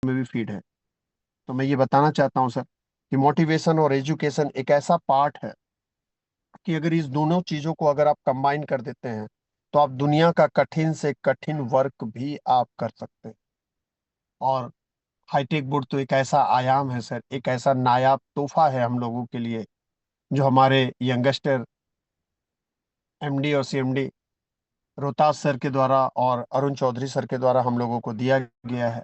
में भी फीड है। तो मैं ये बताना चाहता हूँ सर कि मोटिवेशन और एजुकेशन एक ऐसा पार्ट है कि अगर इस दोनों चीजों को अगर आप कंबाइन कर देते हैं तो आप दुनिया का कठिन से कठिन वर्क भी आप कर सकते हैं। और हाईटेक बोर्ड तो एक ऐसा आयाम है सर, एक ऐसा नायाब तोहफा है हम लोगों के लिए, जो हमारे यंगस्टर एमडी और सीएमडी रोहतास सर के द्वारा और अरुण चौधरी सर के द्वारा हम लोगों को दिया गया है।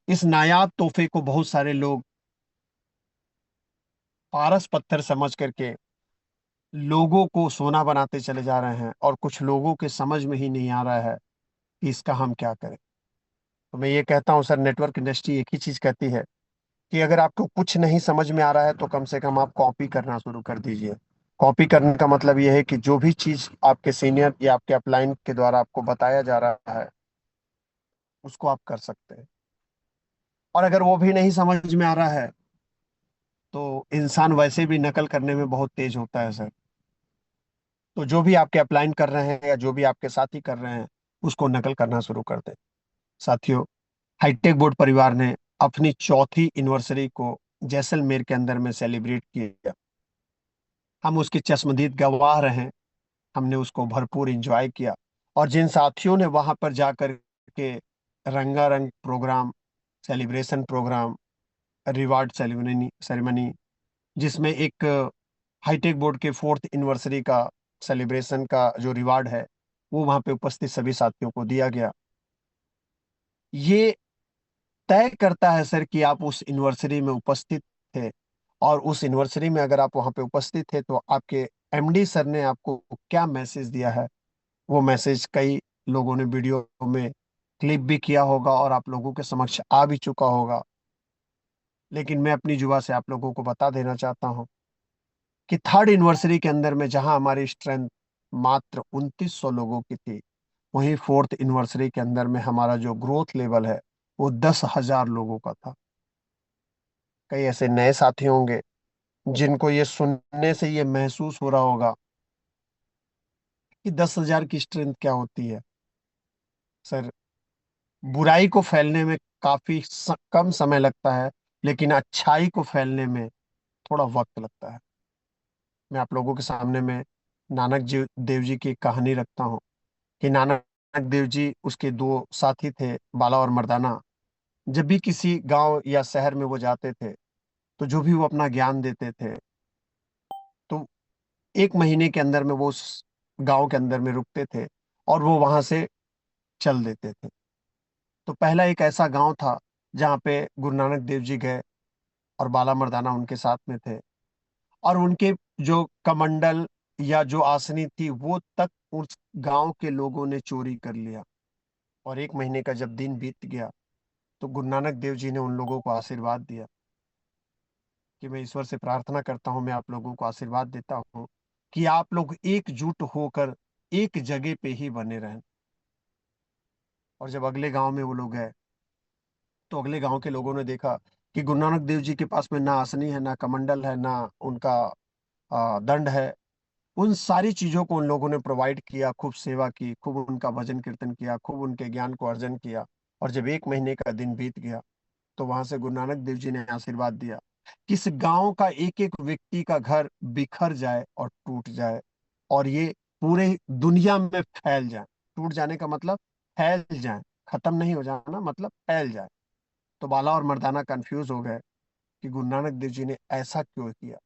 इस नायाब तोहफे को बहुत सारे लोग पारस पत्थर समझ करके लोगों को सोना बनाते चले जा रहे हैं, और कुछ लोगों के समझ में ही नहीं आ रहा है कि इसका हम क्या करें। तो मैं ये कहता हूँ सर, नेटवर्क इंडस्ट्री एक ही चीज कहती है कि अगर आपको कुछ नहीं समझ में आ रहा है तो कम से कम आप कॉपी करना शुरू कर दीजिए। कॉपी करने का मतलब यह है कि जो भी चीज आपके सीनियर या आपके अपलाइन के द्वारा आपको बताया जा रहा है उसको आप कर सकते हैं। और अगर वो भी नहीं समझ में आ रहा है तो इंसान वैसे भी नकल करने में बहुत तेज होता है सर। तो जो भी आपके अपलाइन कर रहे हैं या जो भी आपके साथी कर रहे हैं उसको नकल करना शुरू कर दें। साथियों, हाईटेक बोर्ड परिवार ने अपनी चौथी एनिवर्सरी को जैसलमेर के अंदर में सेलिब्रेट किया। हम उसके चश्मदीद गवाह रहे, हमने उसको भरपूर एंजॉय किया। और जिन साथियों ने वहां पर जाकर के रंगारंग programme, celebration programme, reward ceremony ceremony जिसमें एक हाईटेक बोर्ड के फोर्थ एनिवर्सरी का सेलिब्रेशन का जो रिवार्ड है वो वहां पे उपस्थित सभी साथियों को दिया गया। ये तय करता है सर कि आप उस एनिवर्सरी में उपस्थित थे, और उस एनिवर्सरी में अगर आप वहां पे उपस्थित थे तो आपके एमडी सर ने आपको क्या मैसेज दिया है। वो मैसेज कई लोगों ने वीडियो में क्लिप भी किया होगा और आप लोगों के समक्ष आ भी चुका होगा। लेकिन मैं अपनी जुबा से आप लोगों को बता देना चाहता हूँ कि थर्ड एनिवर्सरी के अंदर में जहां हमारी स्ट्रेंथ मात्र 2900 लोगों की थी, वहीं फोर्थ एनिवर्सरी के अंदर में हमारा जो ग्रोथ लेवल है वो 10,000 लोगों का था। कई ऐसे नए साथी होंगे जिनको ये सुनने से ये महसूस हो रहा होगा कि 10,000 की स्ट्रेंथ क्या होती है। सर, बुराई को फैलने में काफी कम समय लगता है, लेकिन अच्छाई को फैलने में थोड़ा वक्त लगता है। मैं आप लोगों के सामने में नानक जी देव जी की कहानी रखता हूँ कि नानक देव जी, उसके दो साथी थे बाला और मर्दाना। जब भी किसी गांव या शहर में वो जाते थे तो जो भी वो अपना ज्ञान देते थे, तो एक महीने के अंदर में वो उस गांव के अंदर में रुकते थे और वो वहां से चल देते थे। तो पहला एक ऐसा गांव था जहाँ पे गुरु नानक देव जी गए और बाला मर्दाना उनके साथ में थे, और उनके जो कमंडल या जो आसनी थी वो तक उस गांव के लोगों ने चोरी कर लिया। और एक महीने का जब दिन बीत गया तो गुरु नानक देव जी ने उन लोगों को आशीर्वाद दिया कि मैं ईश्वर से प्रार्थना करता हूँ, मैं आप लोगों को आशीर्वाद देता हूँ कि आप लोग एकजुट होकर एक जगह पे ही बने रहें। और जब अगले गांव में वो लोग गए तो अगले गांव के लोगों ने देखा कि गुरु नानक देव जी के पास में ना आसनी है, ना कमंडल है, ना उनका दंड है। उन सारी चीजों को उन लोगों ने प्रोवाइड किया, खूब सेवा की, खूब उनका भजन कीर्तन किया, खूब उनके ज्ञान को अर्जन किया। और जब एक महीने का दिन बीत गया तो वहां से गुरु नानक देव जी ने आशीर्वाद दिया कि इस गांव का एक एक व्यक्ति का घर बिखर जाए और टूट जाए, और ये पूरे दुनिया में फैल जाए। टूट जाने का मतलब फैल जाए, खत्म नहीं हो जाना, मतलब फैल जाए। तो बाला और मर्दाना कंफ्यूज हो गए कि गुरु नानक देव जी ने ऐसा क्यों किया,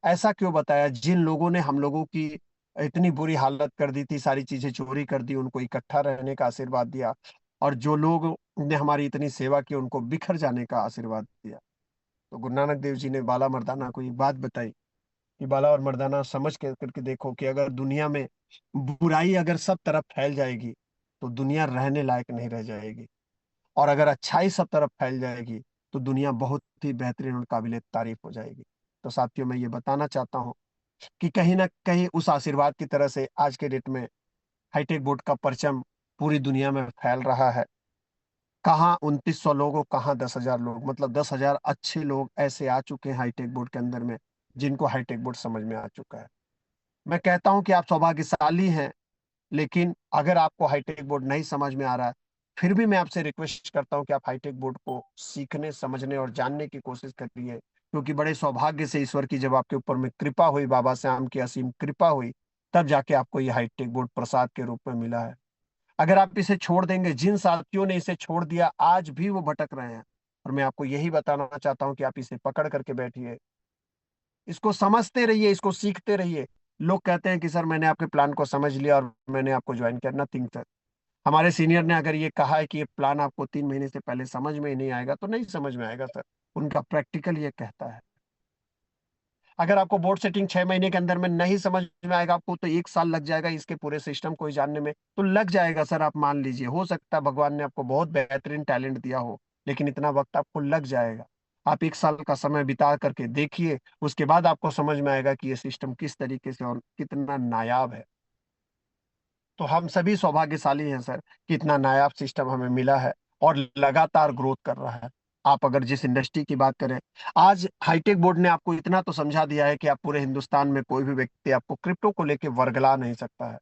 ऐसा क्यों बताया। जिन लोगों ने हम लोगों की इतनी बुरी हालत कर दी थी, सारी चीजें चोरी कर दी, उनको इकट्ठा रहने का आशीर्वाद दिया, और जो लोग ने हमारी इतनी सेवा की उनको बिखर जाने का आशीर्वाद दिया। तो गुरु नानक देव जी ने बाला मर्दाना को एक बात बताई कि बाला और मर्दाना, समझ के करके देखो कि अगर दुनिया में बुराई अगर सब तरफ फैल जाएगी तो दुनिया रहने लायक नहीं रह जाएगी, और अगर अच्छाई सब तरफ फैल जाएगी तो दुनिया बहुत ही बेहतरीन और काबिल तारीफ हो जाएगी। तो साथियों, मैं ये बताना चाहता हूँ कि कहीं ना कहीं उस आशीर्वाद की तरह से आज के डेट में हाईटेक बोर्ड का परचम पूरी दुनिया में फैल रहा है। कहाँ 2900 लोग और कहाँ 10,000 लोग, मतलब 10,000 अच्छे लोग ऐसे आ चुके हैं हाईटेक बोर्ड के अंदर में जिनको हाईटेक बोर्ड समझ में आ चुका है। मैं कहता हूं कि आप सौभाग्यशाली हैं, लेकिन अगर आपको हाईटेक बोर्ड नहीं समझ में आ रहा है फिर भी मैं आपसे रिक्वेस्ट करता हूँ कि आप हाईटेक बोर्ड को सीखने, समझने और जानने की कोशिश करिए, क्योंकि बड़े सौभाग्य से ईश्वर की जब आपके ऊपर में कृपा हुई, बाबा श्याम की असीम कृपा हुई, तब जाके आपको ये हाईटेक बोर्ड प्रसाद के रूप में मिला है। अगर आप इसे छोड़ देंगे, जिन साथियों ने इसे छोड़ दिया आज भी वो भटक रहे हैं, और मैं आपको यही बताना चाहता हूं कि आप इसे पकड़ करके बैठिए, इसको समझते रहिए, इसको सीखते रहिए। लोग कहते हैं कि सर मैंने आपके प्लान को समझ लिया और मैंने आपको ज्वाइन किया, नथिंग सर। हमारे सीनियर ने अगर ये कहा है कि ये प्लान आपको 3 महीने से पहले समझ में ही नहीं आएगा, तो नहीं समझ में आएगा सर। उनका प्रैक्टिकल ये कहता है। अगर आपको बोर्ड सेटिंग 6 महीने के अंदर में नहीं समझ में आएगा, आपको तो 1 साल लग जाएगा इसके पूरे सिस्टम को ही जानने में, तो लग जाएगा सर, आप मान लीजिए। हो सकता है भगवान ने आपको बहुत बेहतरीन टैलेंट दिया हो, लेकिन इतना वक्त आपको लग जाएगा। आप 1 साल का समय बिता करके देखिए, उसके बाद आपको समझ में आएगा कि ये सिस्टम किस तरीके से और कितना नायाब है। तो हम सभी सौभाग्यशाली हैं सर कि इतना नायाब सिस्टम हमें मिला है और लगातार ग्रोथ कर रहा है। आप अगर जिस इंडस्ट्री की बात करें, आज हाईटेक बोर्ड ने आपको इतना तो समझा दिया है कि आप पूरे हिंदुस्तान में कोई भी व्यक्ति आपको क्रिप्टो को लेके वर्गला नहीं सकता है।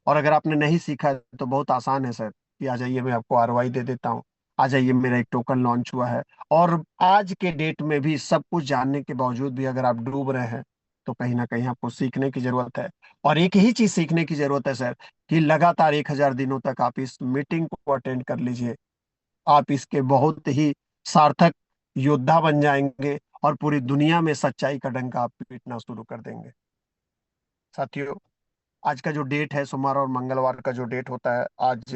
और अगर आपने नहीं सीखा है तो बहुत आसान है सर, कि आ जाइए, मैं आपको आरवाई दे देता हूँ। आ जाइए, मेरा एक टोकन लॉन्च हुआ है। और आज के डेट में भी सब कुछ जानने के बावजूद भी अगर आप डूब रहे हैं, तो कहीं ना कहीं आपको सीखने की जरूरत है। और एक ही चीज सीखने की जरूरत है सर, कि लगातार 1,000 दिनों तक आप इस मीटिंग को अटेंड कर लीजिए। आप इसके बहुत ही सार्थक योद्धा बन जाएंगे और पूरी दुनिया में सच्चाई का डंका आप पीटना शुरू कर देंगे। साथियों, आज का जो डेट है, सोमवार और मंगलवार का जो डेट होता है, आज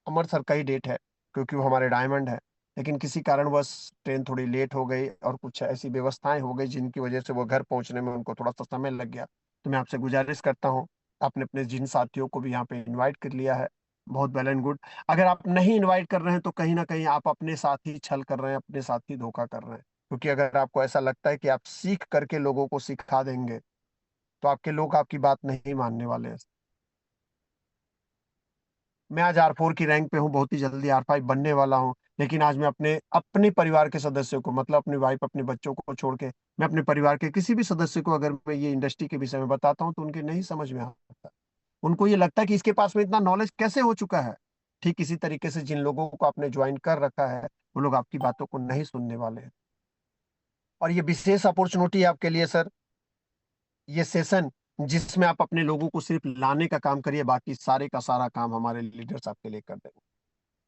अमर सर का ही डेट है, क्योंकि वो हमारे डायमंड है। लेकिन किसी कारणवश ट्रेन थोड़ी लेट हो गई और कुछ ऐसी व्यवस्थाएं हो गई जिनकी वजह से वो घर पहुंचने में उनको थोड़ा सा समय लग गया। तो मैं आपसे गुजारिश करता हूँ, आपने अपने जिन साथियों को भी यहाँ पे इनवाइट कर लिया है, बहुत वेल एंड गुड। अगर आप नहीं इनवाइट कर रहे हैं, तो कहीं ना कहीं आप अपने साथ ही छल कर रहे हैं, अपने साथ ही धोखा कर रहे हैं। क्योंकि अगर आपको ऐसा लगता है कि आप सीख करके लोगों को सिखा देंगे, तो आपके लोग आपकी बात नहीं मानने वाले हैं। मैं आज R4 की रैंक पे हूँ, बहुत ही जल्दी R5 बनने वाला हूँ। लेकिन आज मैं अपने अपने परिवार के सदस्यों को, मतलब अपनी वाइफ, अपने बच्चों को छोड़ के, मैं अपने परिवार के किसी भी सदस्य को अगर मैं ये इंडस्ट्री के विषय में बताता हूँ, तो उनके नहीं समझ में आता। उनको ये लगता है कि इसके पास में इतना नॉलेज कैसे हो चुका है। ठीक इसी तरीके से जिन लोगों को आपने ज्वाइन कर रखा है, वो लोग आपकी बातों को नहीं सुनने वाले हैं। और ये विशेष अपॉर्चुनिटी है आपके लिए सर, ये सेशन, जिसमें आप अपने लोगों को सिर्फ लाने का काम करिए, बाकी सारे का सारा काम हमारे लीडर्स आपके लिए कर देंगे।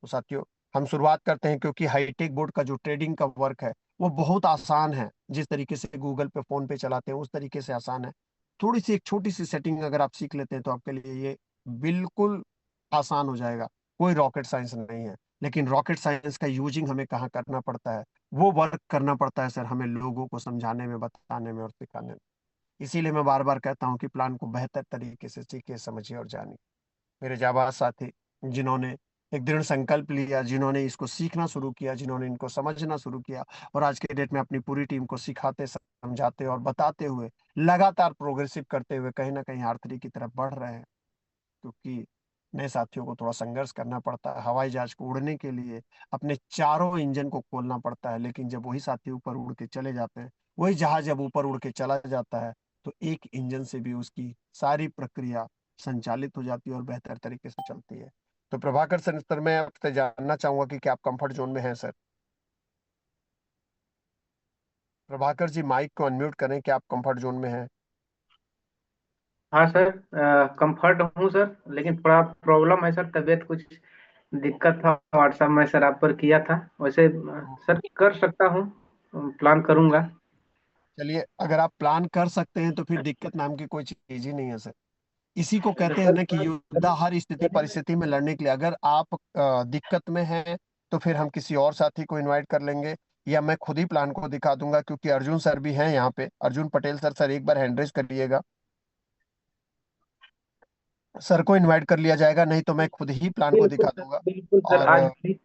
तो साथियों, हम शुरुआत करते हैं, क्योंकि हाईटेक बोर्ड का जो ट्रेडिंग का वर्क है, वो बहुत आसान है। जिस तरीके से गूगल पे, फोन पे चलाते हैं, उस तरीके से आसान है। थोड़ी सी एक छोटी सी सेटिंग अगर आप सीख लेते हैं, तो आपके लिए ये बिल्कुल आसान हो जाएगा। कोई रॉकेट साइंस नहीं है। लेकिन रॉकेट साइंस का यूजिंग हमें कहाँ करना पड़ता है, वो वर्क करना पड़ता है सर, हमें लोगों को समझाने में, बताने में और सिखाने में। इसीलिए मैं बार बार कहता हूँ कि प्लान को बेहतर तरीके से सीखिए, समझिए और जानिए। मेरे जाबाज साथी, जिन्होंने एक दृढ़ संकल्प लिया, जिन्होंने इसको सीखना शुरू किया, जिन्होंने इनको समझना शुरू किया, और आज के डेट में अपनी पूरी टीम को सिखाते, समझाते और बताते हुए, लगातार प्रोग्रेसिव करते हुए कहीं ना कहीं R3 की तरफ बढ़ रहे हैं। क्योंकि नए साथियों को थोड़ा संघर्ष करना पड़ता है। हवाई जहाज को उड़ने के लिए अपने चारों इंजन को खोलना पड़ता है, लेकिन जब वही साथी ऊपर उड़ के चले जाते हैं, वही जहाज जब ऊपर उड़ के चला जाता है, तो एक इंजन से भी उसकी सारी प्रक्रिया संचालित हो जाती है और बेहतर तरीके से चलती है। तो प्रभाकर सर, मैं आपसे जानना चाहूंगा कि क्या आप कंफर्ट जोन में हैं सर? प्रभाकर जी, माइक को अनम्यूट करें, क्या आप कंफर्ट जोन में हैं? हाँ सर, कंफर्ट हूँ सर, लेकिन थोड़ा प्रॉब्लम है सर, तबीयत कुछ दिक्कत था। व्हाट्सएप में सर आप पर किया था, वैसे सर कर सकता हूँ, प्लान करूंगा। चलिए, अगर आप प्लान कर सकते हैं, तो फिर दिक्कत नाम की कोई चीज ही नहीं है सर। इसी को तो कहते हैं सर ना कि योद्धा हर स्थिति परिस्थिति में लड़ने के लिए। अगर आप दिक्कत में हैं, तो फिर हम किसी और साथी को इनवाइट कर लेंगे, या मैं खुद ही प्लान को दिखा दूंगा, क्योंकि अर्जुन सर भी हैं यहाँ पे। अर्जुन पटेल सर, सर एक बार हैंड रेज करिएगा, सर को इनवाइट कर लिया जाएगा, नहीं तो मैं खुद ही प्लान को बिल्कुल दिखा सर, दूंगा। बिल्कुल सर, और आज प्लीज,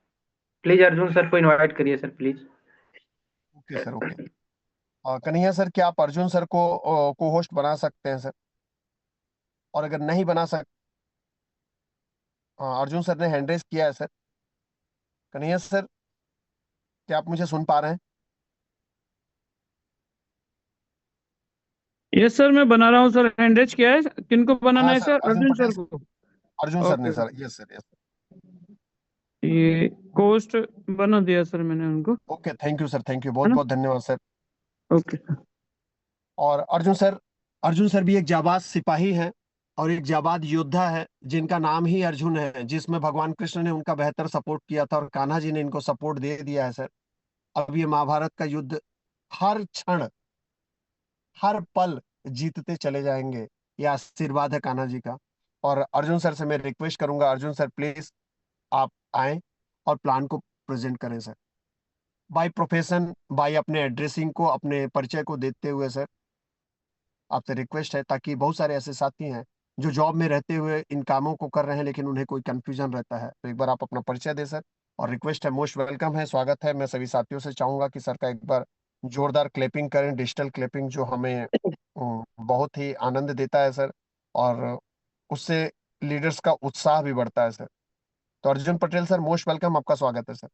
प्लीज अर्जुन सर को इनवाइट करिए sir, please. Okay sir, okay. और कन्हैया सर, क्या आप अर्जुन सर को को होस्ट बना सकते हैं सर? और अगर नहीं बना सक हाँ, अर्जुन सर ने हैंड रेज किया है सर। कन्हैया सर, क्या आप मुझे सुन पा रहे हैं? यस सर, मैं बना रहा हूँ सर। हैंडरेज किया है, किनको बनाना हाँ है sir, sir? Arjun Arjun Patel sir sir, को? अर्जुन सर ने okay. Sir, yes sir, yes. ये कोस्ट बना दिया सर मैंने उनको। Okay, thank you sir, thank you, है बहुत ना? बहुत धन्यवाद सर। Okay sir. और अर्जुन सर भी एक जाबाज सिपाही हैं और एक जाबाज योद्धा है जिनका नाम ही अर्जुन है, जिसमें भगवान कृष्ण ने उनका बेहतर सपोर्ट किया था और कान्हा जी ने इनको सपोर्ट दे दिया है सर। अब ये महाभारत का युद्ध हर क्षण, हर पल जीतते चले जाएंगे। ये आशीर्वाद है कान्हा जी का। और अर्जुन सर से मैं रिक्वेस्ट करूंगा, अर्जुन सर प्लीज आप आए और प्लान को प्रेजेंट करें सर, बाय प्रोफेशन, बाय अपने एड्रेसिंग को, अपने परिचय को देते हुए सर। आपसे रिक्वेस्ट है, ताकि बहुत सारे ऐसे साथी हैं जो जॉब में रहते हुए इन कामों को कर रहे हैं लेकिन उन्हें कोई कंफ्यूजन रहता है। तो एक बार आप अपना परिचय दें सर। और रिक्वेस्ट है, मोस्ट वेलकम है, स्वागत है। मैं सभी साथियों से चाहूंगा कि सर का एक बार जोरदार क्लैपिंग करें, डिजिटल क्लैपिंग, जो हमें बहुत ही आनंद देता है सर। और उससे लीडर्स का उत्साह भी बढ़ता है सर। तो Arjun Patel sir, most welcome, आपका स्वागत है सर।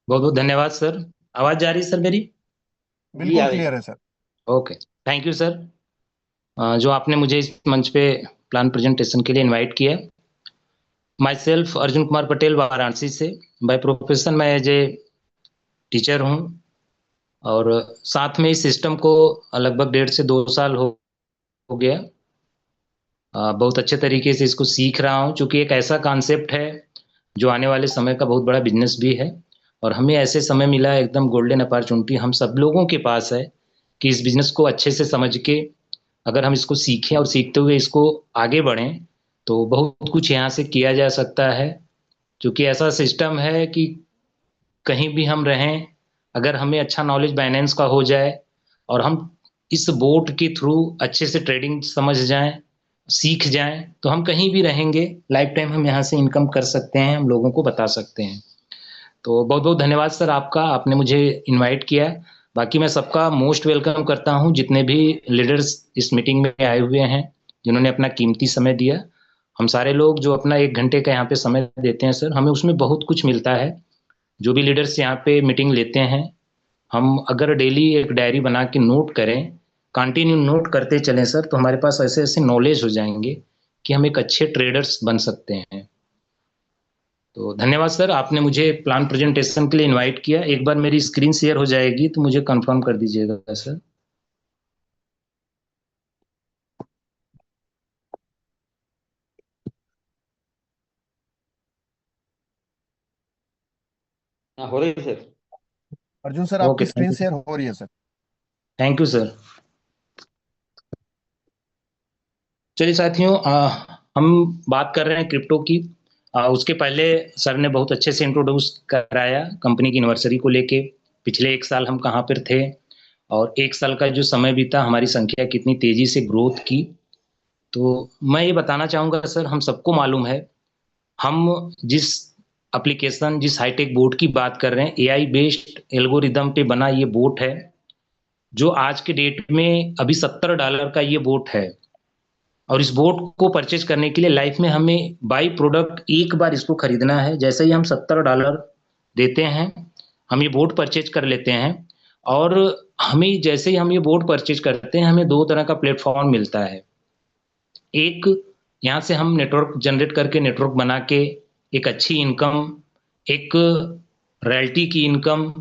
बहुत बहुत धन्यवाद सर। आवाज जा रही है सर मेरी? बिल्कुल क्लियर है sir. Okay, thank you sir. जो आपने मुझे इस मंच पे प्लान प्रेजेंटेशन के लिए इनवाइट किया। माई सेल्फ अर्जुन कुमार पटेल, वाराणसी से। बाय प्रोफेशन मैं एज ए टीचर हूँ और साथ में इस सिस्टम को लगभग 1.5 से 2 साल हो गया। बहुत अच्छे तरीके से इसको सीख रहा हूँ, क्योंकि एक ऐसा कॉन्सेप्ट है जो आने वाले समय का बहुत बड़ा बिजनेस भी है। और हमें ऐसे समय मिला है, एकदम गोल्डन अपॉर्चुनिटी हम सब लोगों के पास है कि इस बिजनेस को अच्छे से समझ के अगर हम इसको सीखें और सीखते हुए इसको आगे बढ़ें तो बहुत कुछ यहाँ से किया जा सकता है। क्योंकि ऐसा सिस्टम है कि कहीं भी हम रहें, अगर हमें अच्छा नॉलेज बाइनेंस का हो जाए और हम इस बोर्ड के थ्रू अच्छे से ट्रेडिंग समझ जाएं, सीख जाएं, तो हम कहीं भी रहेंगे, लाइफ टाइम हम यहाँ से इनकम कर सकते हैं, हम लोगों को बता सकते हैं। तो बहुत बहुत धन्यवाद सर आपका, आपने मुझे इनवाइट किया। बाकी मैं सबका मोस्ट वेलकम करता हूँ, जितने भी लीडर्स इस मीटिंग में आए हुए हैं, जिन्होंने अपना कीमती समय दिया। हम सारे लोग जो अपना 1 घंटे का यहाँ पे समय देते हैं सर, हमें उसमें बहुत कुछ मिलता है। जो भी लीडर्स यहाँ पे मीटिंग लेते हैं, हम अगर डेली एक डायरी बना के नोट करें, कंटिन्यू नोट करते चलें सर, तो हमारे पास ऐसे ऐसे नॉलेज हो जाएंगे कि हम एक अच्छे ट्रेडर्स बन सकते हैं। तो धन्यवाद सर, आपने मुझे प्लान प्रेजेंटेशन के लिए इनवाइट किया। एक बार मेरी स्क्रीन शेयर हो जाएगी तो मुझे कंफर्म कर दीजिएगा सर। हाँ, हो रही है सर। अर्जुन सर, ओके, आपकी thank screen you share sir. हो रही है सर। Thank you sir. चलिए साथियों, हम बात कर रहे हैं क्रिप्टो की। उसके पहले सर ने बहुत अच्छे से इंट्रोड्यूस कराया कंपनी की एनिवर्सरी को लेके, पिछले 1 साल हम कहाँ पर थे और 1 साल का जो समय बीता, हमारी संख्या कितनी तेजी से ग्रोथ की। तो मैं ये बताना चाहूँगा सर, हम सबको मालूम है, हम जिस एप्लीकेशन, जिस हाईटेक बोट की बात कर रहे हैं, एआई बेस्ड एल्गोरिदम पे बना ये बोट है, जो आज के डेट में अभी $70 का ये बोट है। और इस बोट को परचेज करने के लिए लाइफ में हमें बाई प्रोडक्ट एक बार इसको खरीदना है। जैसे ही हम $70 देते हैं, हम ये बोट परचेज कर लेते हैं। और हमें जैसे ही हम ये बोट परचेज करते हैं, हमें 2 तरह का प्लेटफॉर्म मिलता है। एक, यहाँ से हम नेटवर्क जनरेट करके, नेटवर्क बना के एक अच्छी इनकम, एक रॉयल्टी की इनकम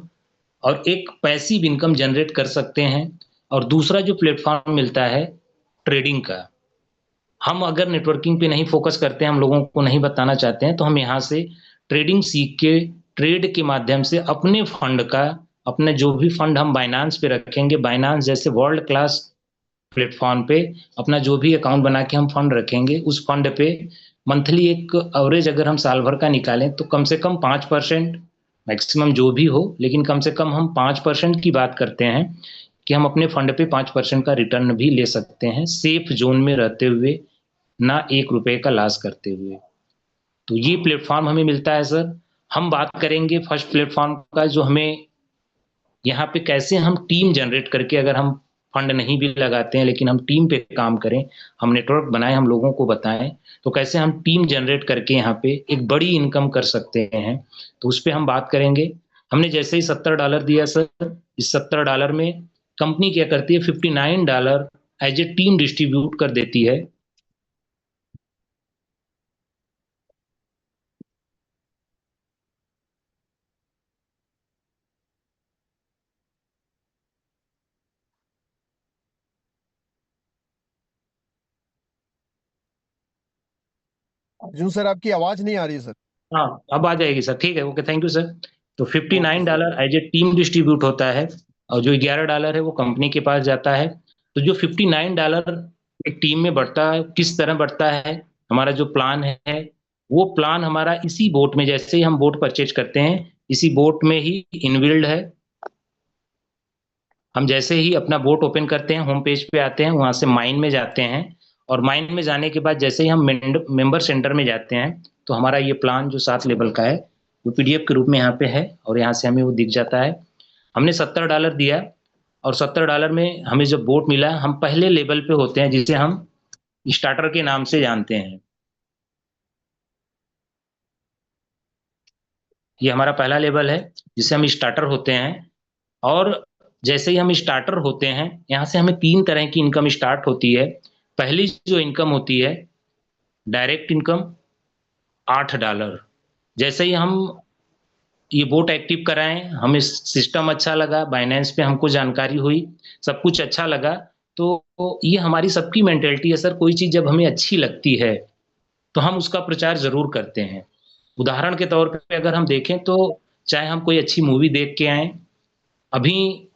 और एक पैसिव इनकम जनरेट कर सकते हैं। और दूसरा जो प्लेटफॉर्म मिलता है ट्रेडिंग का, हम अगर नेटवर्किंग पे नहीं फोकस करते हैं, हम लोगों को नहीं बताना चाहते हैं, तो हम यहाँ से ट्रेडिंग सीख के, ट्रेड के माध्यम से अपने फंड का, अपने जो भी फंड हम बाइनांस पे रखेंगे, बाइनांस जैसे वर्ल्ड क्लास प्लेटफॉर्म पे अपना जो भी अकाउंट बना के हम फंड रखेंगे, उस फंड पे मंथली एक एवरेज अगर हम साल भर का निकालें तो कम से कम 5%, मैक्सिमम जो भी हो, लेकिन कम से कम हम 5% की बात करते हैं कि हम अपने फंड पे 5% का रिटर्न भी ले सकते हैं, सेफ जोन में रहते हुए, ना ₹1 का लॉस करते हुए। तो ये प्लेटफॉर्म हमें मिलता है सर। हम बात करेंगे फर्स्ट प्लेटफॉर्म का, जो हमें यहाँ पे कैसे हम टीम जनरेट करके, अगर हम फंड नहीं भी लगाते हैं लेकिन हम टीम पे काम करें, हम नेटवर्क बनाएं, हम लोगों को बताएं, तो कैसे हम टीम जनरेट करके यहाँ पे एक बड़ी इनकम कर सकते हैं। तो उस पर हम बात करेंगे। हमने जैसे ही $70 दिया सर, इस $70 में कंपनी क्या करती है, $59 एज ए टीम डिस्ट्रीब्यूट कर देती है। अर्जुन सर, आपकी आवाज नहीं आ रही है सर। हाँ, अब आ जाएगी सर, ठीक है, ओके, थैंक यू सर। तो okay $59 as a team distribute होता है, और जो $11 है वो कंपनी के पास जाता है। तो जो $59 एक टीम में बढ़ता है, किस तरह बढ़ता है, हमारा जो प्लान है वो प्लान हमारा इसी बोट में, जैसे ही हम बोट परचेज करते हैं इसी बोट में ही इनबिल्ड है। हम जैसे ही अपना बोट ओपन करते हैं, होम पेज पे आते हैं, वहां से माइन में जाते हैं, और माइन में जाने के बाद जैसे ही हम मेंबर सेंटर में जाते हैं, तो हमारा ये प्लान जो 7 लेवल का है वो पीडीएफ के रूप में यहाँ पे है, और यहाँ से हमें वो दिख जाता है। हमने $70 दिया, और $70 में हमें जब बोट मिला, हम पहले लेवल पे होते हैं जिसे हम स्टार्टर के नाम से जानते हैं। ये हमारा पहला लेवल है जिसे हम स्टार्टर होते हैं। और जैसे ही हम स्टार्टर होते हैं, यहाँ से हमें 3 तरह की इनकम स्टार्ट होती है। पहली जो इनकम होती है डायरेक्ट इनकम, $8। जैसे ही हम ये बोट एक्टिव कराएं, हमें सिस्टम अच्छा लगा, बाइनेंस पे हमको जानकारी हुई, सब कुछ अच्छा लगा, तो ये हमारी सबकी मेंटेलिटी है सर, कोई चीज जब हमें अच्छी लगती है तो हम उसका प्रचार जरूर करते हैं। उदाहरण के तौर पे अगर हम देखें तो, चाहे हम कोई अच्छी मूवी देख के आए, अभी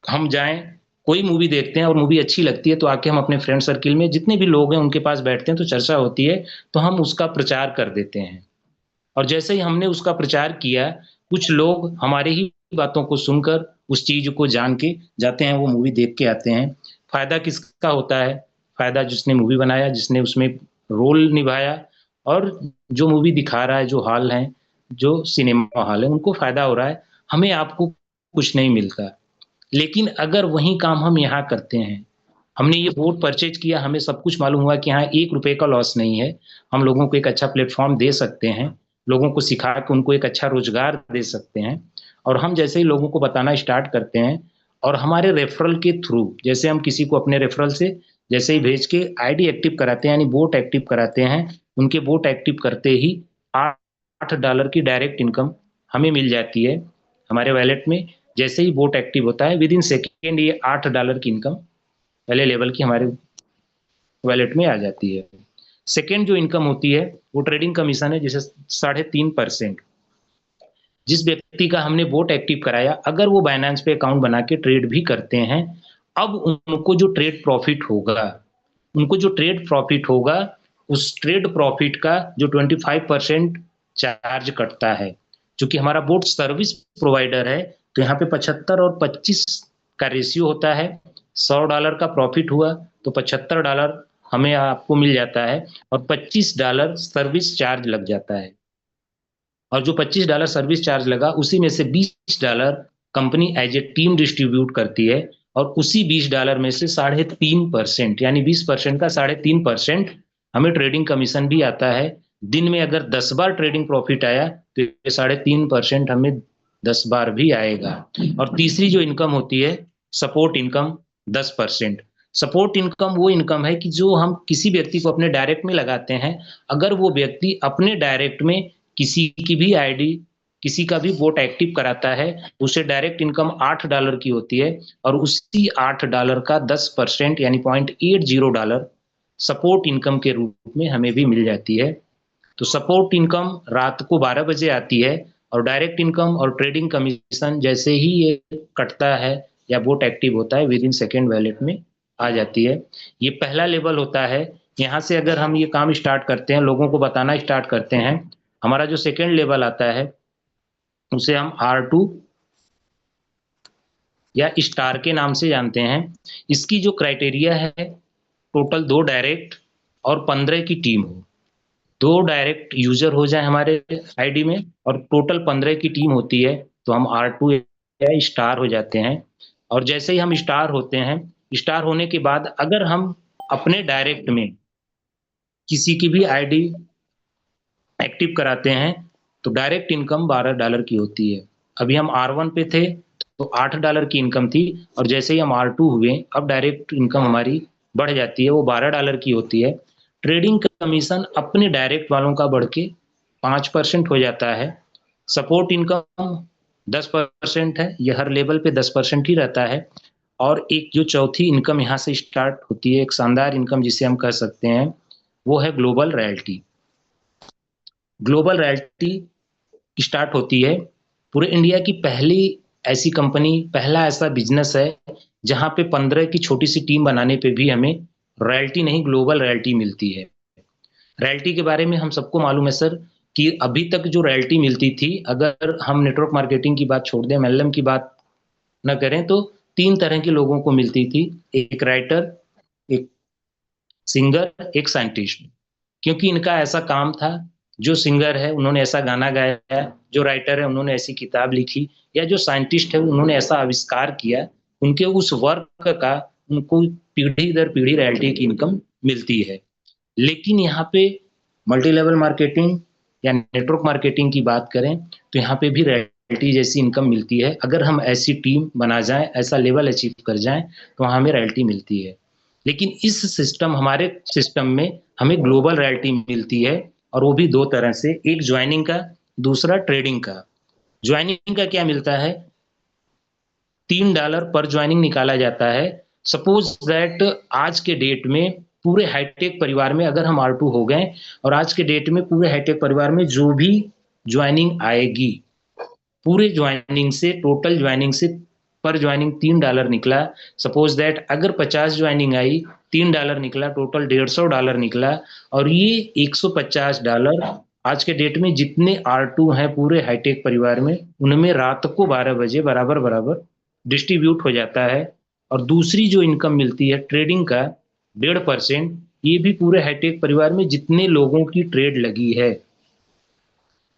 हम जाएं, कोई मूवी देखते हैं और मूवी अच्छी लगती है, तो आके हम अपने फ्रेंड सर्किल में जितने भी लोग हैं उनके पास बैठते हैं, तो चर्चा होती है, तो हम उसका प्रचार कर देते हैं। और जैसे ही हमने उसका प्रचार किया, कुछ लोग हमारे ही बातों को सुनकर उस चीज को जान के जाते हैं, वो मूवी देख के आते हैं। फायदा किसका होता है? फायदा जिसने मूवी बनाया, जिसने उसमें रोल निभाया, और जो मूवी दिखा रहा है, जो हॉल है, जो सिनेमा हॉल है, उनको फायदा हो रहा है। हमें आपको कुछ नहीं मिलता। लेकिन अगर वही काम हम यहाँ करते हैं, हमने ये बोट परचेज किया, हमें सब कुछ मालूम हुआ कि हाँ, ₹1 का लॉस नहीं है, हम लोगों को एक अच्छा प्लेटफॉर्म दे सकते हैं, लोगों को सिखा के उनको एक अच्छा रोजगार दे सकते हैं। और हम जैसे ही लोगों को बताना स्टार्ट करते हैं, और हमारे रेफरल के थ्रू, जैसे हम किसी को अपने रेफरल से जैसे ही भेज के आईडी एक्टिव कराते हैं, यानी बोट एक्टिव कराते हैं, उनके बोट एक्टिव करते ही $8 की डायरेक्ट इनकम हमें मिल जाती है हमारे वैलेट में। जैसे ही बोट एक्टिव होता है, विद इन सेकेंड ये $8 की इनकम पहले लेवल की हमारे वैलेट में आ जाती है। सेकेंड जो इनकम होती है वो ट्रेडिंग कमीशन है, जिसे 3.5%। जिस व्यक्ति का हमने बोट एक्टिव कराया, अगर वो बाइनेंस पे अकाउंट बना के ट्रेड भी करते हैं, अब उनको जो ट्रेड प्रॉफिट होगा, उस ट्रेड प्रॉफिट का जो 25% चार्ज कटता है। क्योंकि हमारा बोट सर्विस प्रोवाइडर है, तो यहाँ पे 75 और 25 का रेशियो होता है। $100 का प्रॉफिट हुआ तो $75 हमें आपको मिल जाता है, और $25 सर्विस चार्ज लग जाता है। और जो $25 सर्विस चार्ज लगा, उसी में से $20 company as a team distribute करती है, और उसी $20 में से 3.5%, यानी 20% का 3.5% हमें ट्रेडिंग कमीशन भी आता है। दिन में अगर 10 बार ट्रेडिंग प्रॉफिट आया तो ये 3.5% हमें 10 बार भी आएगा। और तीसरी जो इनकम होती है सपोर्ट इनकम, 10%। सपोर्ट इनकम वो इनकम है कि जो हम किसी व्यक्ति को अपने डायरेक्ट में लगाते हैं, अगर वो व्यक्ति अपने डायरेक्ट में किसी की भी आईडी, किसी का भी बोट एक्टिव कराता है, उसे डायरेक्ट इनकम $8 की होती है, और उसी $8 का 10% यानी $0.80 सपोर्ट इनकम के रूप में हमें भी मिल जाती है। तो सपोर्ट इनकम रात को 12 बजे आती है, और डायरेक्ट इनकम और ट्रेडिंग कमीशन जैसे ही ये कटता है या बोट एक्टिव होता है, विद इन सेकेंड वैलेट में आ जाती है। ये पहला लेवल होता है। यहाँ से अगर हम ये काम स्टार्ट करते हैं, लोगों को बताना स्टार्ट करते हैं, हमारा जो सेकेंड लेवल आता है उसे हम R2 या स्टार के नाम से जानते हैं। इसकी जो क्राइटेरिया है, टोटल 2 डायरेक्ट और 15 की टीम हो। 2 डायरेक्ट यूजर हो जाए हमारे आईडी में, और टोटल 15 की टीम होती है, तो हम R2 या स्टार हो जाते हैं। और जैसे ही हम स्टार होते हैं, स्टार होने के बाद अगर हम अपने डायरेक्ट में किसी की भी आईडी एक्टिव कराते हैं, तो डायरेक्ट इनकम $12 की होती है। अभी हम R1 पे थे तो $8 की इनकम थी, और जैसे ही हम R2 हुए, अब डायरेक्ट इनकम हमारी बढ़ जाती है, वो $12 की होती है। ट्रेडिंग कमीशन अपने डायरेक्ट वालों का बढ़ के 5% हो जाता है। सपोर्ट इनकम 10% है, ये हर लेवल पे 10% ही रहता है। और एक जो चौथी इनकम यहाँ से स्टार्ट होती है, एक शानदार इनकम जिसे हम कह सकते हैं, वो है global royalty. Global royalty start होती है। पूरे इंडिया की पहली ऐसी कंपनी, पहला ऐसा बिजनेस है जहां पे 15 की छोटी सी टीम बनाने पे भी हमें रॉयल्टी नहीं, ग्लोबल रॉयल्टी मिलती है। रॉयल्टी के बारे में हम सबको मालूम है सर कि अभी तक जो रॉयल्टी मिलती थी, अगर हम नेटवर्क मार्केटिंग की बात छोड़ दें, एमएलएम की बात न करें, तो 3 तरह के लोगों को मिलती थी। एक राइटर, एक सिंगर, एक साइंटिस्ट। क्योंकि इनका ऐसा काम था, जो सिंगर है उन्होंने ऐसा गाना गाया, जो राइटर है उन्होंने ऐसी किताब लिखी, या जो साइंटिस्ट है उन्होंने ऐसा आविष्कार किया, उनके उस वर्क का उनको पीढ़ी दर पीढ़ी रॉयल्टी की इनकम मिलती है। लेकिन यहाँ पे मल्टी लेवल मार्केटिंग या नेटवर्क मार्केटिंग की बात करें तो यहाँ पे भी रॉयल्टी जैसी इनकम मिलती है। अगर हम ऐसी टीम बना जाएं, ऐसा लेवल अचीव कर जाएं, तो वहाँ हमें रॉयल्टी मिलती है। लेकिन इस सिस्टम, हमारे सिस्टम में हमें ग्लोबल रॉयल्टी मिलती है, और वो भी 2 तरह से, एक ज्वाइनिंग का, दूसरा ट्रेडिंग का। ज्वाइनिंग का क्या मिलता है? $3 पर ज्वाइनिंग निकाला जाता है। सपोज दैट आज के डेट में पूरे हाईटेक परिवार में अगर हम R2 हो गए, और आज के डेट में पूरे हाईटेक परिवार में जो भी ज्वाइनिंग आएगी, पूरे ज्वाइनिंग से, टोटल ज्वाइनिंग से पर ज्वाइनिंग $3 निकला। सपोज दैट अगर 50 ज्वाइनिंग आई, $3 निकला, टोटल $150 निकला। और ये $150 आज के डेट में जितने R2 हैं पूरे हाईटेक परिवार में, उनमें रात को 12 बजे बराबर बराबर डिस्ट्रीब्यूट हो जाता है। और दूसरी जो इनकम मिलती है ट्रेडिंग का, 1.5%, ये भी पूरे हाईटेक परिवार में जितने लोगों की ट्रेड लगी है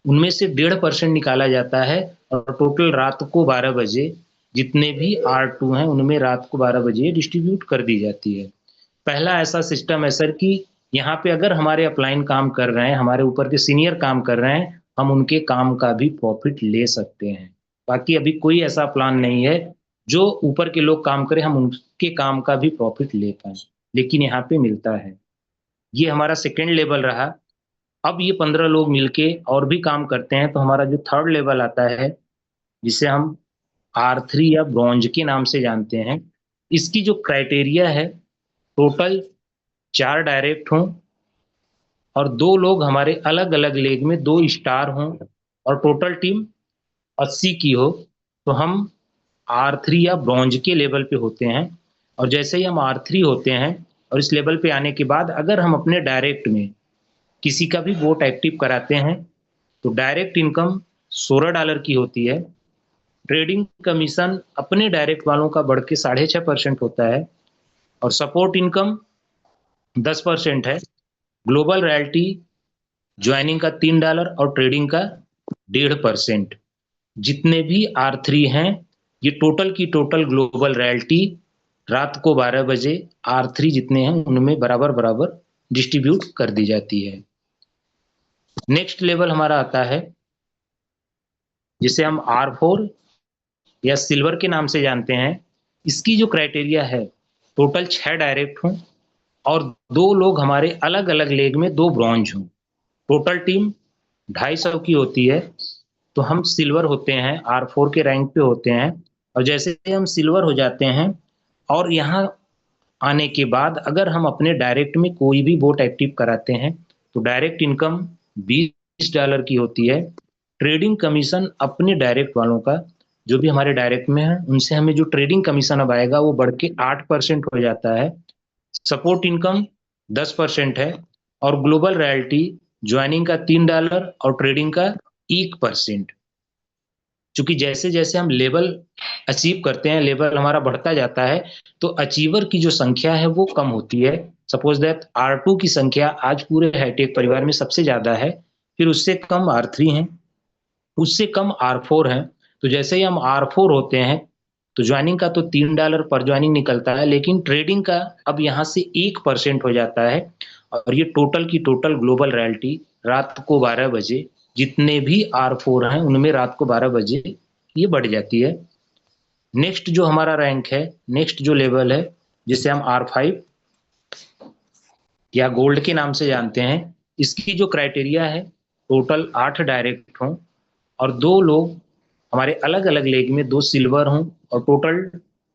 उनमें से 1.5% निकाला जाता है, और टोटल रात को 12 बजे जितने भी R2 हैं उनमें रात को 12 बजे डिस्ट्रीब्यूट कर दी जाती है। पहला ऐसा सिस्टम है सर कि यहाँ पे अगर हमारे अपलाइन काम कर रहे हैं, हमारे ऊपर के सीनियर काम कर रहे हैं, हम उनके काम का भी प्रॉफिट ले सकते हैं। बाकी अभी कोई ऐसा प्लान नहीं है जो ऊपर के लोग काम करें, हम उनके काम का भी प्रॉफिट ले पाए, लेकिन यहाँ पे मिलता है। ये हमारा सेकेंड लेवल रहा। अब ये 15 लोग मिलके और भी काम करते हैं, तो हमारा जो थर्ड लेवल आता है, जिसे हम R3 या ब्रॉन्ज के नाम से जानते हैं, इसकी जो क्राइटेरिया है, टोटल 4 डायरेक्ट हों और 2 लोग हमारे अलग अलग लेग में 2 स्टार हों, और टोटल टीम 80 की हो, तो हम R3 या ब्रॉन्ज के लेवल पे होते हैं। और जैसे ही हम R3 होते हैं और इस लेवल पे आने के बाद अगर हम अपने डायरेक्ट में किसी का भी वोट एक्टिव कराते हैं, तो डायरेक्ट इनकम $16 की होती है। ट्रेडिंग कमीशन अपने डायरेक्ट वालों का बढ़ के 6.5% होता है, और सपोर्ट इनकम 10% है। ग्लोबल रॉयल्टी ज्वाइनिंग का $3 और ट्रेडिंग का 1.5%। जितने भी R3 हैं, ये टोटल की टोटल ग्लोबल रॉयल्टी रात को 12 बजे R3 जितने हैं उनमें बराबर बराबर डिस्ट्रीब्यूट कर दी जाती है। नेक्स्ट लेवल हमारा आता है जिसे हम R4 या सिल्वर के नाम से जानते हैं। इसकी जो क्राइटेरिया है, टोटल 6 डायरेक्ट हों और 2 लोग हमारे अलग अलग लेग में 2 ब्रॉन्ज हों। टोटल टीम 250 की होती है, तो हम सिल्वर होते हैं, R4 के रैंक पे होते हैं। और जैसे ही हम सिल्वर हो जाते हैं और यहाँ आने के बाद अगर हम अपने डायरेक्ट में कोई भी वोट एक्टिव कराते हैं, तो डायरेक्ट इनकम $20 की होती है। ट्रेडिंग कमीशन अपने डायरेक्ट वालों का, जो भी हमारे डायरेक्ट में है, उनसे हमें जो ट्रेडिंग कमीशन अब आएगा वो बढ़ के 8% हो जाता है। सपोर्ट इनकम 10% है, और ग्लोबल रॉयल्टी ज्वाइनिंग का $3 और ट्रेडिंग का 1%। क्योंकि जैसे जैसे हम लेवल अचीव करते हैं, लेवल हमारा बढ़ता जाता है, तो अचीवर की जो संख्या है वो कम होती है। सपोज दैट R2 की संख्या आज पूरे हाईटेक परिवार में सबसे ज्यादा है, फिर उससे कम R3 हैं, उससे कम R4 हैं। तो जैसे ही हम R4 होते हैं, तो ज्वाइनिंग का तो $3 पर ज्वाइनिंग निकलता है, लेकिन ट्रेडिंग का अब यहाँ से 1% हो जाता है। और ये टोटल की टोटल ग्लोबल रॉयल्टी रात को 12 बजे जितने भी R4 हैं उनमें रात को 12 बजे ये बढ़ जाती है। नेक्स्ट जो हमारा रैंक है, नेक्स्ट जो लेवल है, जिसे हम R5 या गोल्ड के नाम से जानते हैं, इसकी जो क्राइटेरिया है, टोटल 8 डायरेक्ट हों और 2 लोग हमारे अलग अलग लेग में 2 सिल्वर हों, और टोटल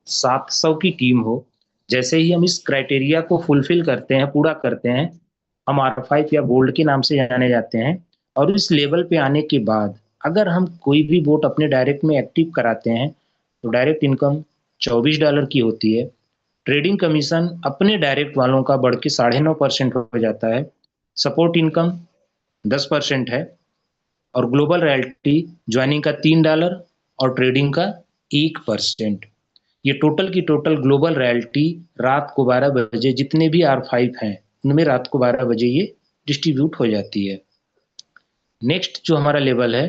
700 की टीम हो। जैसे ही हम इस क्राइटेरिया को फुलफिल करते हैं, पूरा करते हैं, हम R5 या गोल्ड के नाम से जाने जाते हैं। और इस लेवल पे आने के बाद अगर हम कोई भी बोट अपने डायरेक्ट में एक्टिव कराते हैं तो डायरेक्ट इनकम $24 की होती है। ट्रेडिंग कमीशन अपने डायरेक्ट वालों का बढ़ के 9.5% हो जाता है। सपोर्ट इनकम 10% है और ग्लोबल रॉयल्टी ज्वाइनिंग का $3 और ट्रेडिंग का 1%। ये टोटल की टोटल ग्लोबल रॉयल्टी रात को 12 बजे जितने भी R5 हैं उनमें रात को 12 बजे ये डिस्ट्रीब्यूट हो जाती है। नेक्स्ट जो हमारा लेवल है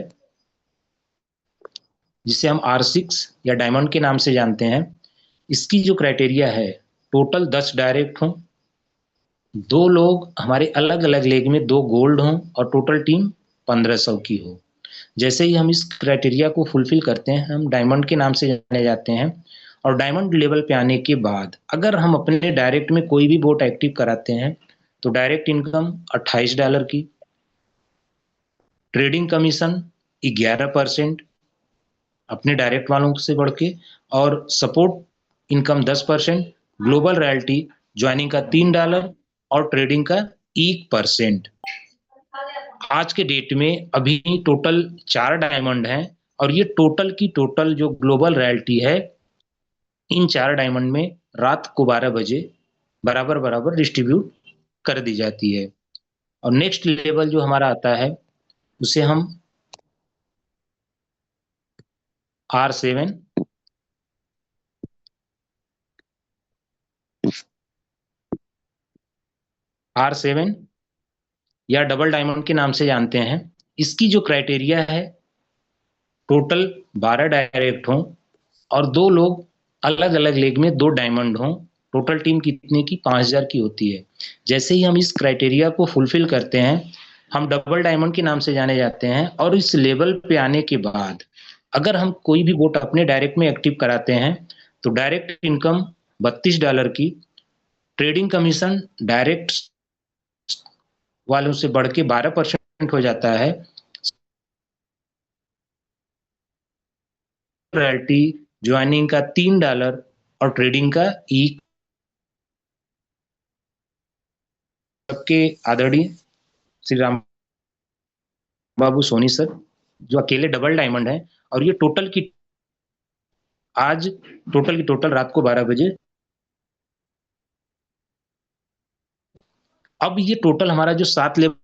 जिसे हम R6 या डायमंड के नाम से जानते हैं, इसकी जो क्राइटेरिया है टोटल 10 डायरेक्ट हों, 2 लोग हमारे अलग अलग लेग में 2 गोल्ड हों और टोटल टीम 1500 की हो। जैसे ही हम इस क्राइटेरिया को फुलफिल करते हैं हम डायमंड के नाम से जाने जाते हैं। और डायमंड लेवल पे आने के बाद अगर हम अपने डायरेक्ट में कोई भी बोट एक्टिव कराते हैं तो डायरेक्ट इनकम $28 की, ट्रेडिंग कमीशन 11% अपने डायरेक्ट वालों से बढ़ के, और support income 10%, global royalty joining का $3 और ट्रेडिंग का 1%। आज के डेट में अभी टोटल 4 डायमंड हैं और ये टोटल की टोटल जो ग्लोबल रॉयल्टी है इन 4 डायमंड में रात को 12 बजे बराबर बराबर डिस्ट्रीब्यूट कर दी जाती है। और नेक्स्ट लेवल जो हमारा आता है उसे हम R7 या डबल डायमंड के नाम से जानते हैं। इसकी जो क्राइटेरिया है टोटल 12 डायरेक्ट हों और 2 लोग अलग अलग लेग में 2 डायमंड हों, टोटल टीम कितने की 5000 की होती है। जैसे ही हम इस क्राइटेरिया को फुलफिल करते हैं हम डबल डायमंड के नाम से जाने जाते हैं। और इस लेवल पे आने के बाद अगर हम कोई भी बोट अपने डायरेक्ट में एक्टिव कराते हैं तो डायरेक्ट इनकम $32 की, ट्रेडिंग कमीशन डायरेक्ट वालों से बढ़ के 12% हो जाता है, रॉयल्टी ज्वाइनिंग का $3 और ट्रेडिंग का 1। सबके आदरणीय श्री राम बाबू सोनी सर जो अकेले डबल डायमंड है और ये टोटल की टोटल रात को 12 बजे। अब ये टोटल हमारा जो 7 लेवल,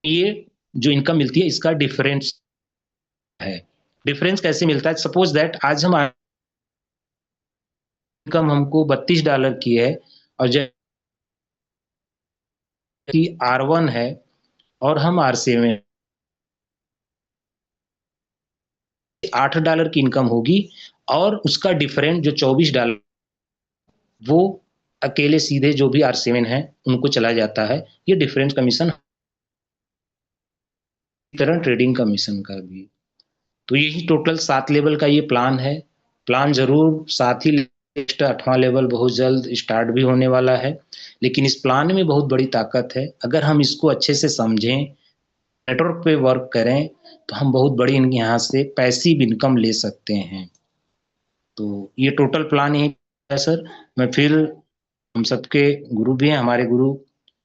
ये जो इनकम मिलती है इसका डिफरेंस है। डिफरेंस कैसे मिलता है? सपोज दैट आज हम इनकम हमको $32 की है और जबकि R1 है और हम R7 $8 की इनकम होगी और उसका डिफरेंट जो $24 वो अकेले सीधे जो भी R7 है उनको चला जाता है। ये डिफरेंस कमीशन तरह ट्रेडिंग कमीशन का भी। तो यही टोटल 7 लेवल का ये प्लान है। प्लान जरूर साथ ही नेक्स्ट 8वां लेवल बहुत जल्द स्टार्ट भी होने वाला है, लेकिन इस प्लान में बहुत बड़ी ताकत है। अगर हम इसको अच्छे से समझें, नेटवर्क पे वर्क करें तो हम बहुत बड़ी यहाँ से पैसिव इनकम ले सकते हैं। तो ये टोटल प्लान ही है सर। मैं फिर हम सबके गुरु भी हैं, हमारे गुरु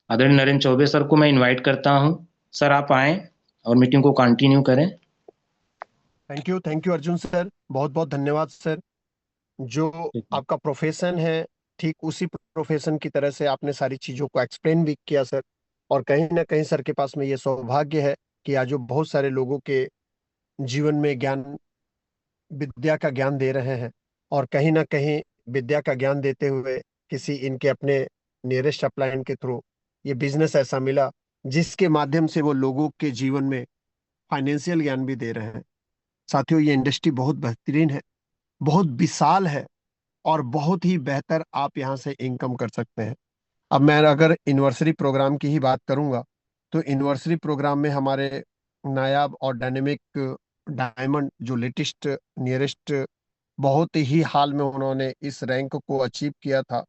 आदरणीय नरेंद्र चौबे सर को मैं इनवाइट करता हूं। सर आप आए और मीटिंग को कंटिन्यू करें। थैंक यू अर्जुन सर, बहुत बहुत धन्यवाद सर। जो आपका प्रोफेशन है ठीक उसी प्रोफेशन की तरह से आपने सारी चीजों को एक्सप्लेन भी किया सर। और कहीं ना कहीं सर के पास में ये सौभाग्य है कि आज जो बहुत सारे लोगों के जीवन में ज्ञान विद्या का ज्ञान दे रहे हैं। और कहीं ना कहीं विद्या का ज्ञान देते हुए किसी इनके अपने नियरेस्ट अपलाइन के थ्रू ये बिजनेस ऐसा मिला जिसके माध्यम से वो लोगों के जीवन में फाइनेंशियल ज्ञान भी दे रहे हैं। साथियों, ये इंडस्ट्री बहुत बेहतरीन है, बहुत विशाल है और बहुत ही बेहतर आप यहाँ से इनकम कर सकते हैं। अब मैं अगर एनिवर्सरी प्रोग्राम की ही बात करूंगा तो एनिवर्सरी प्रोग्राम में हमारे नायाब और डायनेमिक डायमंड जो लेटेस्ट नियरेस्ट बहुत ही हाल में उन्होंने इस रैंक को अचीव किया था,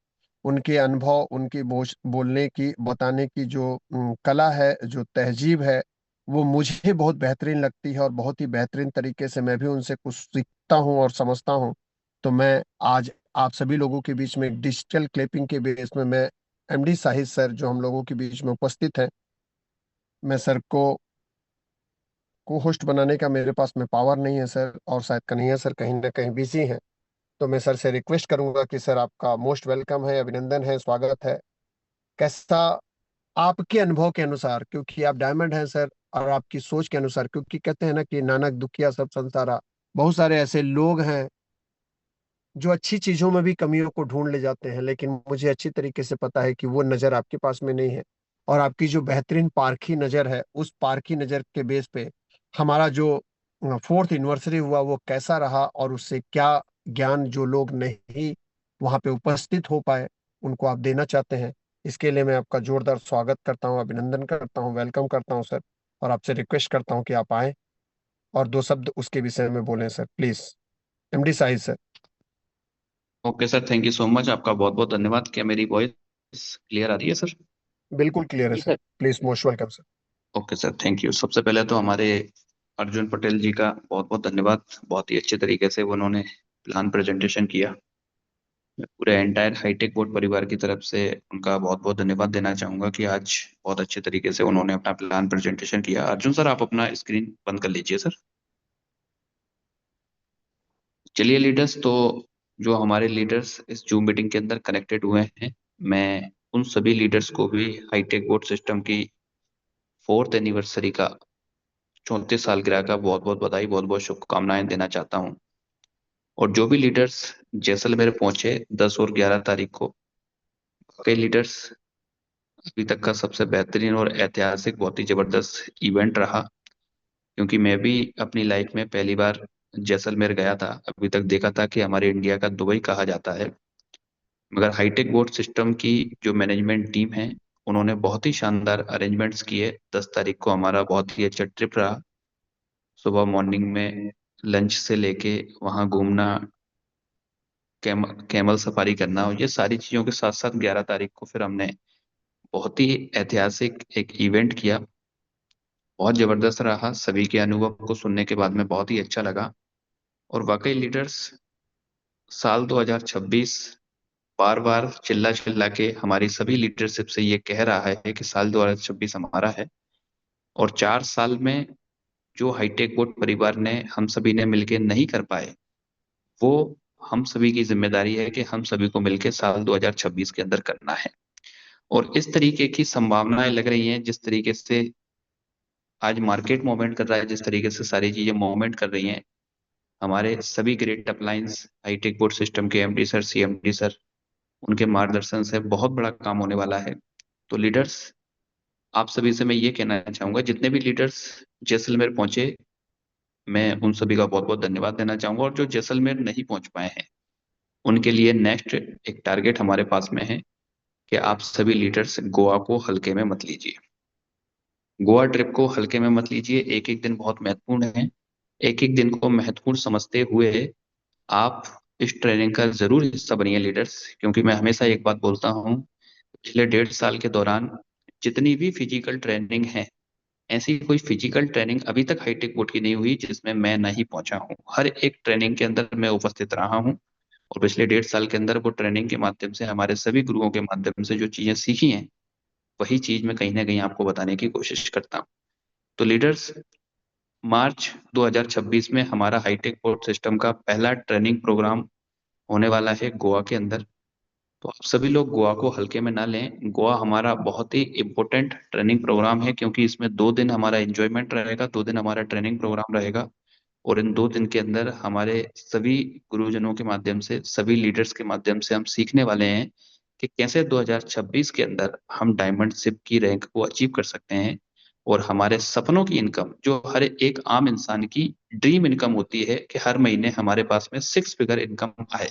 उनके अनुभव, उनकी बोलने की बताने की जो कला है, जो तहजीब है, वो मुझे बहुत बेहतरीन लगती है और बहुत ही बेहतरीन तरीके से मैं भी उनसे कुछ सीखता हूँ और समझता हूँ। तो मैं आज आप सभी लोगों के बीच में डिजिटल क्लिपिंग के बेस में मैं एमडी साहिद सर जो हम लोगों के बीच में उपस्थित हैं, मैं सर को होस्ट बनाने का मेरे पास में पावर नहीं है सर, और शायद कन्हैया सर कहीं ना कहीं बिजी हैं। तो मैं सर से रिक्वेस्ट करूंगा कि सर आपका मोस्ट वेलकम है, अभिनंदन है, स्वागत है। कैसा आपके अनुभव के अनुसार, क्योंकि आप डायमंड हैं सर, और आपकी सोच के अनुसार, क्योंकि कहते हैं ना कि नानक दुखिया सब संसारा, बहुत सारे ऐसे लोग हैं जो अच्छी चीजों में भी कमियों को ढूंढ ले जाते हैं, लेकिन मुझे अच्छी तरीके से पता है कि वो नजर आपके पास में नहीं है। और आपकी जो बेहतरीन पारखी नजर है, उस पारखी नजर के बेस पे हमारा जो फोर्थ एनिवर्सरी हुआ वो कैसा रहा, और उससे क्या ज्ञान जो लोग नहीं वहां पे उपस्थित हो पाए उनको आप देना चाहते हैं। इसके लिए मैं आपका जोरदार स्वागत करता हूँ, अभिनंदन करता हूँ, वेलकम करता हूँ सर। और आपसे रिक्वेस्ट करता हूँ कि आप आए और दो शब्द उसके विषय में बोलें sir, please. MD Sahib sir. Okay sir, thank you so much. आपका बहुत बहुत धन्यवाद। क्या मेरी वॉइस क्लियर आ रही है सर? बिल्कुल क्लियर है जी sir, sir. Please most welcome sir. Okay sir, thank you. सबसे पहले तो हमारे अर्जुन पटेल जी का बहुत बहुत धन्यवाद। बहुत ही अच्छे तरीके से उन्होंने प्लान प्रेजेंटेशन किया। मैं पूरे एंटायर हाईटेक बोर्ड परिवार की तरफ से उनका बहुत बहुत धन्यवाद देना चाहूंगा कि आज बहुत अच्छे तरीके से उन्होंने अपना प्लान प्रेजेंटेशन किया। अर्जुन सर, आप अपना स्क्रीन बंद कर लीजिए सर। चलिए लीडर्स, तो जो हमारे लीडर्स इस जूम मीटिंग के अंदर कनेक्टेड हुए हैं, मैं उन सभी लीडर्स को भी हाईटेक बोर्ड सिस्टम की फोर्थ एनिवर्सरी का 34 सालगिरह का बहुत बहुत बधाई, बहुत बहुत शुभकामनाएं देना चाहता हूं। और जो भी लीडर्स जैसलमेर पहुंचे 10 और 11 तारीख को, कई लीडर्स, अभी तक का सबसे बेहतरीन और ऐतिहासिक बहुत ही जबरदस्त इवेंट रहा। क्योंकि मैं भी अपनी लाइफ में पहली बार जैसलमेर गया था। अभी तक देखा था कि हमारे इंडिया का दुबई कहा जाता है, मगर हाईटेक बोर्ड सिस्टम की जो मैनेजमेंट टीम है उन्होंने बहुत ही शानदार अरेंजमेंट्स किए। 10 तारीख को हमारा बहुत ही अच्छा ट्रिप रहा। सुबह मॉर्निंग में लंच से लेके वहाँ घूमना, कैमल सफारी करना, और ये सारी चीज़ों के साथ साथ 11 तारीख को फिर हमने बहुत ही ऐतिहासिक एक इवेंट किया। बहुत जबरदस्त रहा। सभी के अनुभव को सुनने के बाद में बहुत ही अच्छा लगा। और वाकई लीडर्स, साल 2026 बार बार चिल्ला चिल्ला के हमारी सभी लीडरशिप से ये कह रहा है कि साल 2026 हमारा है। और 4 साल में जो हाईटेक बोर्ड परिवार ने, हम सभी ने मिलकर नहीं कर पाए, वो हम सभी की जिम्मेदारी है कि हम सभी को मिलकर साल 2026 के अंदर करना है। और इस तरीके की संभावनाएं लग रही हैं, जिस तरीके से आज मार्केट मूवमेंट कर रहा है, जिस तरीके से सारी चीजें मूवमेंट कर रही हैं, हमारे सभी ग्रेट अपलायंस हाईटेक बोर्ड सिस्टम के एमडी सर, सीएमडी सर, उनके मार्गदर्शन से बहुत बड़ा काम होने वाला है। तो लीडर्स, आप सभी से मैं ये कहना चाहूंगा, जितने भी लीडर्स जैसलमेर पहुंचे, मैं उन सभी का बहुत बहुत धन्यवाद देना चाहूंगा। और जो जैसलमेर नहीं पहुंच पाए हैं उनके लिए नेक्स्ट एक टारगेट हमारे पास में है कि आप सभी लीडर्स गोवा को हल्के में मत लीजिए। गोवा ट्रिप को हल्के में मत लीजिए। एक एक दिन बहुत महत्वपूर्ण है। एक एक दिन को महत्वपूर्ण समझते हुए आप इस ट्रेनिंग का जरूर हिस्सा बनिए लीडर्स। क्योंकि मैं हमेशा एक बात बोलता हूँ, पिछले 1.5 साल के दौरान जितनी भी फिजिकल ट्रेनिंग है, ऐसी कोई फिजिकल ट्रेनिंग अभी तक हाईटेक बोर्ड की नहीं हुई जिसमें मैं नहीं पहुंचा हूँ। हर एक ट्रेनिंग के अंदर मैं उपस्थित रहा हूँ। और पिछले 1.5 साल के अंदर वो ट्रेनिंग के माध्यम से, हमारे सभी गुरुओं के माध्यम से जो चीजें सीखी हैं, वही चीज मैं कहीं ना कहीं आपको बताने की कोशिश करता हूँ। तो लीडर्स, मार्च 2026 में हमारा हाईटेक बोर्ड सिस्टम का पहला ट्रेनिंग प्रोग्राम होने वाला है गोवा के अंदर। तो आप सभी लोग गोवा को हल्के में ना लें। गोवा हमारा बहुत ही इम्पोर्टेंट ट्रेनिंग प्रोग्राम है, क्योंकि इसमें 2 दिन हमारा एंजॉयमेंट रहेगा, 2 दिन हमारा ट्रेनिंग प्रोग्राम रहेगा। और इन 2 दिन के अंदर हमारे सभी गुरुजनों के माध्यम से, सभी लीडर्स के माध्यम से हम सीखने वाले हैं कि कैसे 2026 के अंदर हम डायमंडशिप की रैंक को अचीव कर सकते हैं। और हमारे सपनों की इनकम, जो हर एक आम इंसान की ड्रीम इनकम होती है कि हर महीने हमारे पास में 6 फिगर इनकम आए,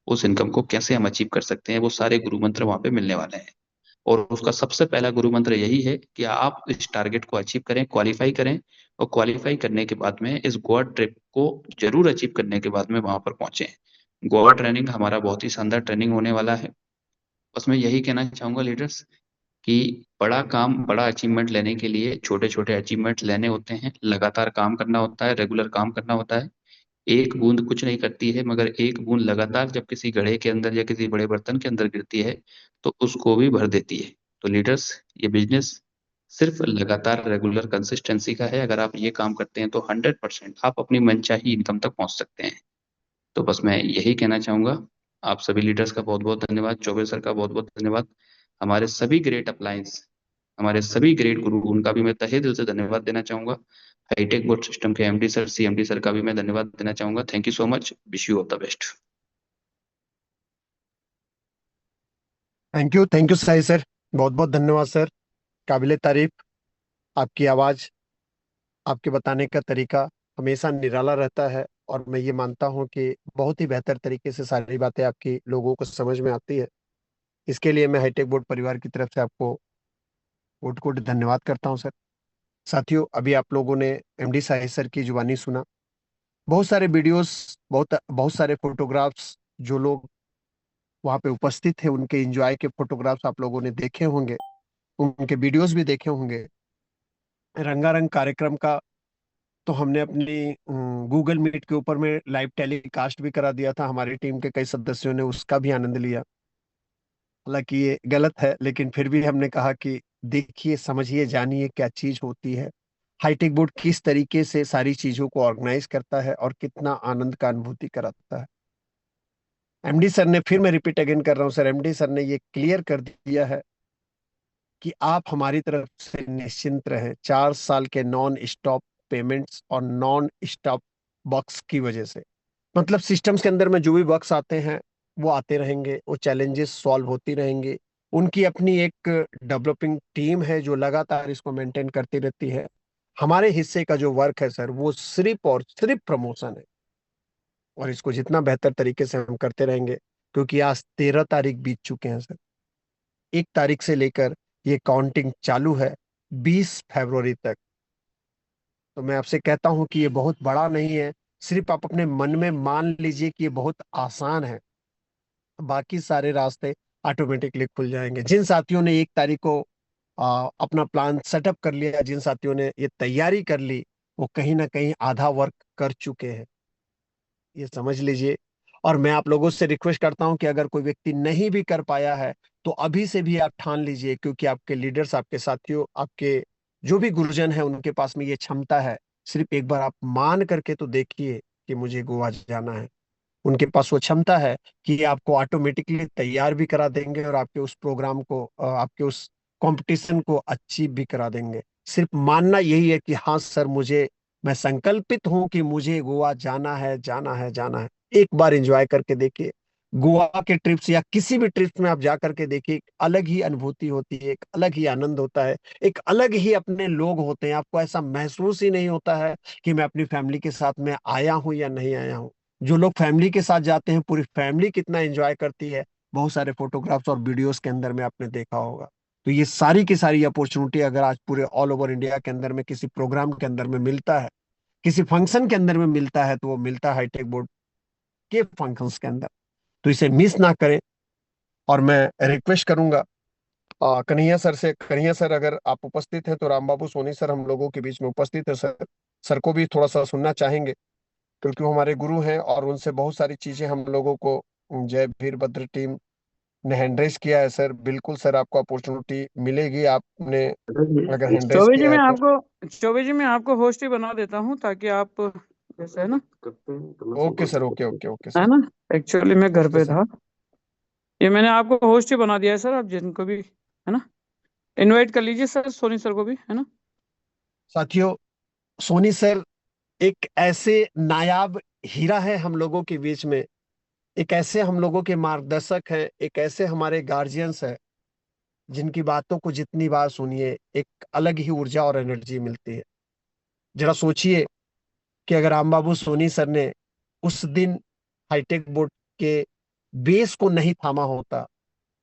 उस इनकम को कैसे हम अचीव कर सकते हैं, वो सारे गुरु मंत्र वहां पे मिलने वाले हैं। और उसका सबसे पहला गुरु मंत्र यही है कि आप इस टारगेट को अचीव करें, क्वालिफाई करें। और क्वालिफाई करने के बाद में इस गोवा ट्रिप को जरूर अचीव करने के बाद में वहां पर पहुंचे। गोवा ट्रेनिंग हमारा बहुत ही शानदार ट्रेनिंग होने वाला है। बस मैं यही कहना चाहूंगा लीडर्स कि बड़ा काम, बड़ा अचीवमेंट लेने के लिए छोटे छोटे अचीवमेंट लेने होते हैं, लगातार काम करना होता है, रेगुलर काम करना होता है। एक बूंद कुछ नहीं करती है, मगर एक बूंद लगातार जब किसी घड़े के अंदर या किसी बड़े बर्तन के अंदर गिरती है तो उसको भी भर देती है। तो लीडर्स, ये बिजनेस सिर्फ लगातार रेगुलर कंसिस्टेंसी का है। अगर आप ये काम करते हैं तो 100% आप अपनी मनचाही इनकम तक पहुंच सकते हैं। तो बस मैं यही कहना चाहूंगा। आप सभी लीडर्स का बहुत बहुत धन्यवाद, चौबे सर का बहुत बहुत धन्यवाद, हमारे सभी ग्रेट अपलायंस, हमारे सभी ग्रेट गुरु, उनका भी मैं तहे दिल से धन्यवाद देना चाहूंगा। हाईटेक बोर्ड सिस्टम के एमडी सर, सीएमडी सर का भी मैं धन्यवाद देना चाहूंगा। Thank you so much, wish you all the best. Thank you Sai sir, बहुत बहुत धन्यवाद सर। काबिले तारीफ। आपकी आवाज, आपके बताने का तरीका हमेशा निराला रहता है, और मैं ये मानता हूँ कि बहुत ही बेहतर तरीके से सारी बातें आपकी लोगों को समझ में आती है। इसके लिए मैं हाईटेक बोर्ड परिवार की तरफ से आपको कोटि कोटि धन्यवाद करता हूँ सर। साथियों, अभी आप लोगों ने एमडी साहिब सर की जुबानी सुना। बहुत सारे वीडियोस, बहुत बहुत सारे फोटोग्राफ्स, जो लोग वहाँ पे उपस्थित थे उनके एंजॉय के फोटोग्राफ्स आप लोगों ने देखे होंगे, उनके वीडियोस भी देखे होंगे। रंगारंग कार्यक्रम का तो हमने अपनी गूगल मीट के ऊपर में लाइव टेलीकास्ट भी करा दिया था। हमारी टीम के कई सदस्यों ने उसका भी आनंद लिया। हालांकि ये गलत है, लेकिन फिर भी हमने कहा कि देखिए, समझिए, जानिए क्या चीज होती है। हाईटेक बोर्ड किस तरीके से सारी चीजों को ऑर्गेनाइज करता है और कितना आनंद का अनुभूति कराता है। एमडी सर ने, फिर मैं रिपीट अगेन कर रहा हूँ सर, एमडी सर ने ये क्लियर कर दिया है कि आप हमारी तरफ से निश्चिंत रहें। 4 साल के नॉन स्टॉप पेमेंट्स और नॉन स्टॉप बग्स की वजह से, मतलब सिस्टम्स के अंदर में जो भी बग्स आते हैं वो आते रहेंगे, वो चैलेंजेस सॉल्व होती रहेंगे। उनकी अपनी एक डेवलपिंग टीम है जो लगातार इसको मेंटेन करती रहती है। हमारे हिस्से का जो वर्क है सर, वो सिर्फ और सिर्फ प्रमोशन है, और इसको जितना बेहतर तरीके से हम करते रहेंगे, क्योंकि आज 13 तारीख बीत चुके हैं सर। 1 तारीख से लेकर ये काउंटिंग चालू है 20 फरवरी तक। तो मैं आपसे कहता हूं कि ये बहुत बड़ा नहीं है। सिर्फ आप अपने मन में मान लीजिए कि ये बहुत आसान है, बाकी सारे रास्ते ऑटोमेटिकली खुल जाएंगे। जिन साथियों ने 1 तारीख को अपना प्लान सेटअप कर लिया, जिन साथियों ने ये तैयारी कर ली, वो कहीं ना कहीं आधा वर्क कर चुके हैं, ये समझ लीजिए। और मैं आप लोगों से रिक्वेस्ट करता हूं कि अगर कोई व्यक्ति नहीं भी कर पाया है तो अभी से भी आप ठान लीजिए, क्योंकि आपके लीडर्स, आपके साथियों, आपके जो भी गुरुजन है, उनके पास में ये क्षमता है। सिर्फ एक बार आप मान करके तो देखिए कि मुझे गोवा जाना है। उनके पास वो क्षमता है कि आपको ऑटोमेटिकली तैयार भी करा देंगे और आपके उस प्रोग्राम को, आपके उस कंपटीशन को अचीव भी करा देंगे। सिर्फ मानना यही है कि हाँ सर, मैं संकल्पित हूं कि मुझे गोवा जाना है, जाना है, जाना है। एक बार एंजॉय करके देखिए। गोवा के ट्रिप्स या किसी भी ट्रिप्स में आप जा करके देखिए, एक अलग ही अनुभूति होती है, एक अलग ही आनंद होता है, एक अलग ही अपने लोग होते हैं। आपको ऐसा महसूस ही नहीं होता है कि मैं अपनी फैमिली के साथ में आया हूं या नहीं आया हूं। जो लोग फैमिली के साथ जाते हैं, पूरी फैमिली कितना एंजॉय करती है, बहुत सारे फोटोग्राफ्स और वीडियोस के अंदर में आपने देखा होगा। तो ये सारी की सारी अपॉर्चुनिटी अगर आज पूरे ऑल ओवर इंडिया के अंदर में किसी प्रोग्राम के अंदर में मिलता है, किसी फंक्शन के अंदर में मिलता है, तो वो मिलता है हाईटेक बोर्ड के फंक्शंस के अंदर। तो इसे मिस ना करें। और मैं रिक्वेस्ट करूंगा कन्हैया सर से, कन्हैया सर अगर आप उपस्थित हैं तो राम बाबू सोनी सर हम लोगों के बीच में उपस्थित है सर। सर को भी थोड़ा सा सुनना चाहेंगे, क्योंकि वो हमारे गुरु हैं और उनसे बहुत सारी चीजें हम लोगों को जय वीरभद्र टीम ने हैंडरेस किया है सर। बिल्कुल सर, आपको अपॉर्चुनिटी मिलेगी, आपने अगर हैंडरेस चौबे जी किया मैं है तो। आपको चौबे जी मैं आपको होस्ट ही बना देता हूँ, ताकि आप, जैसे okay sir, okay okay okay है सर। ना, एक्चुअली मैं घर ओके पे सर। था। ये मैंने आपको होस्ट ही बना दिया है सर, आप जिनको भी, है ना, इनवाइट कर लीजिए सर, सोनी सर को भी, है ना। साथियों, सोनी सर एक ऐसे नायाब हीरा है हम लोगों के बीच में, एक ऐसे हम लोगों के मार्गदर्शक हैं, एक ऐसे हमारे गार्जियंस हैं, जिनकी बातों को जितनी बार सुनिए एक अलग ही ऊर्जा और एनर्जी मिलती है। जरा सोचिए कि अगर राम बाबू सोनी सर ने उस दिन हाईटेक बोर्ड के बेस को नहीं थामा होता,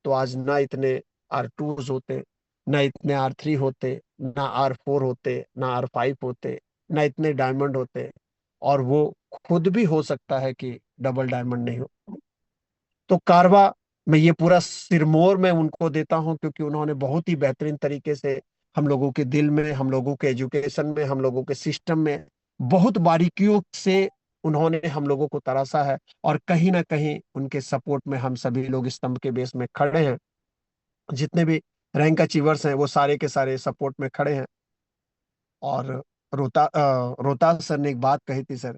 तो आज ना इतने R2s होते, ना इतने R3 होते, ना R4 होते, ना R5 होते, ना इतने डायमंड होते, और वो खुद भी हो सकता है कि डबल डायमंड नहीं हो। तो कारवा, मैं ये पूरा सिरमौर में उनको देता हूं, क्योंकि उन्होंने बहुत ही बेहतरीन तरीके से हम लोगों के दिल में, हम लोगों के एजुकेशन में, हम लोगों के सिस्टम में बहुत बारीकियों से उन्होंने हम लोगों को तराशा है, और कहीं ना कहीं उनके सपोर्ट में हम सभी लोग स्तंभ के बेस में खड़े हैं। जितने भी रैंक अचीवर्स हैं वो सारे के सारे सपोर्ट में खड़े हैं। और रोहतास सर ने एक बात कही थी सर,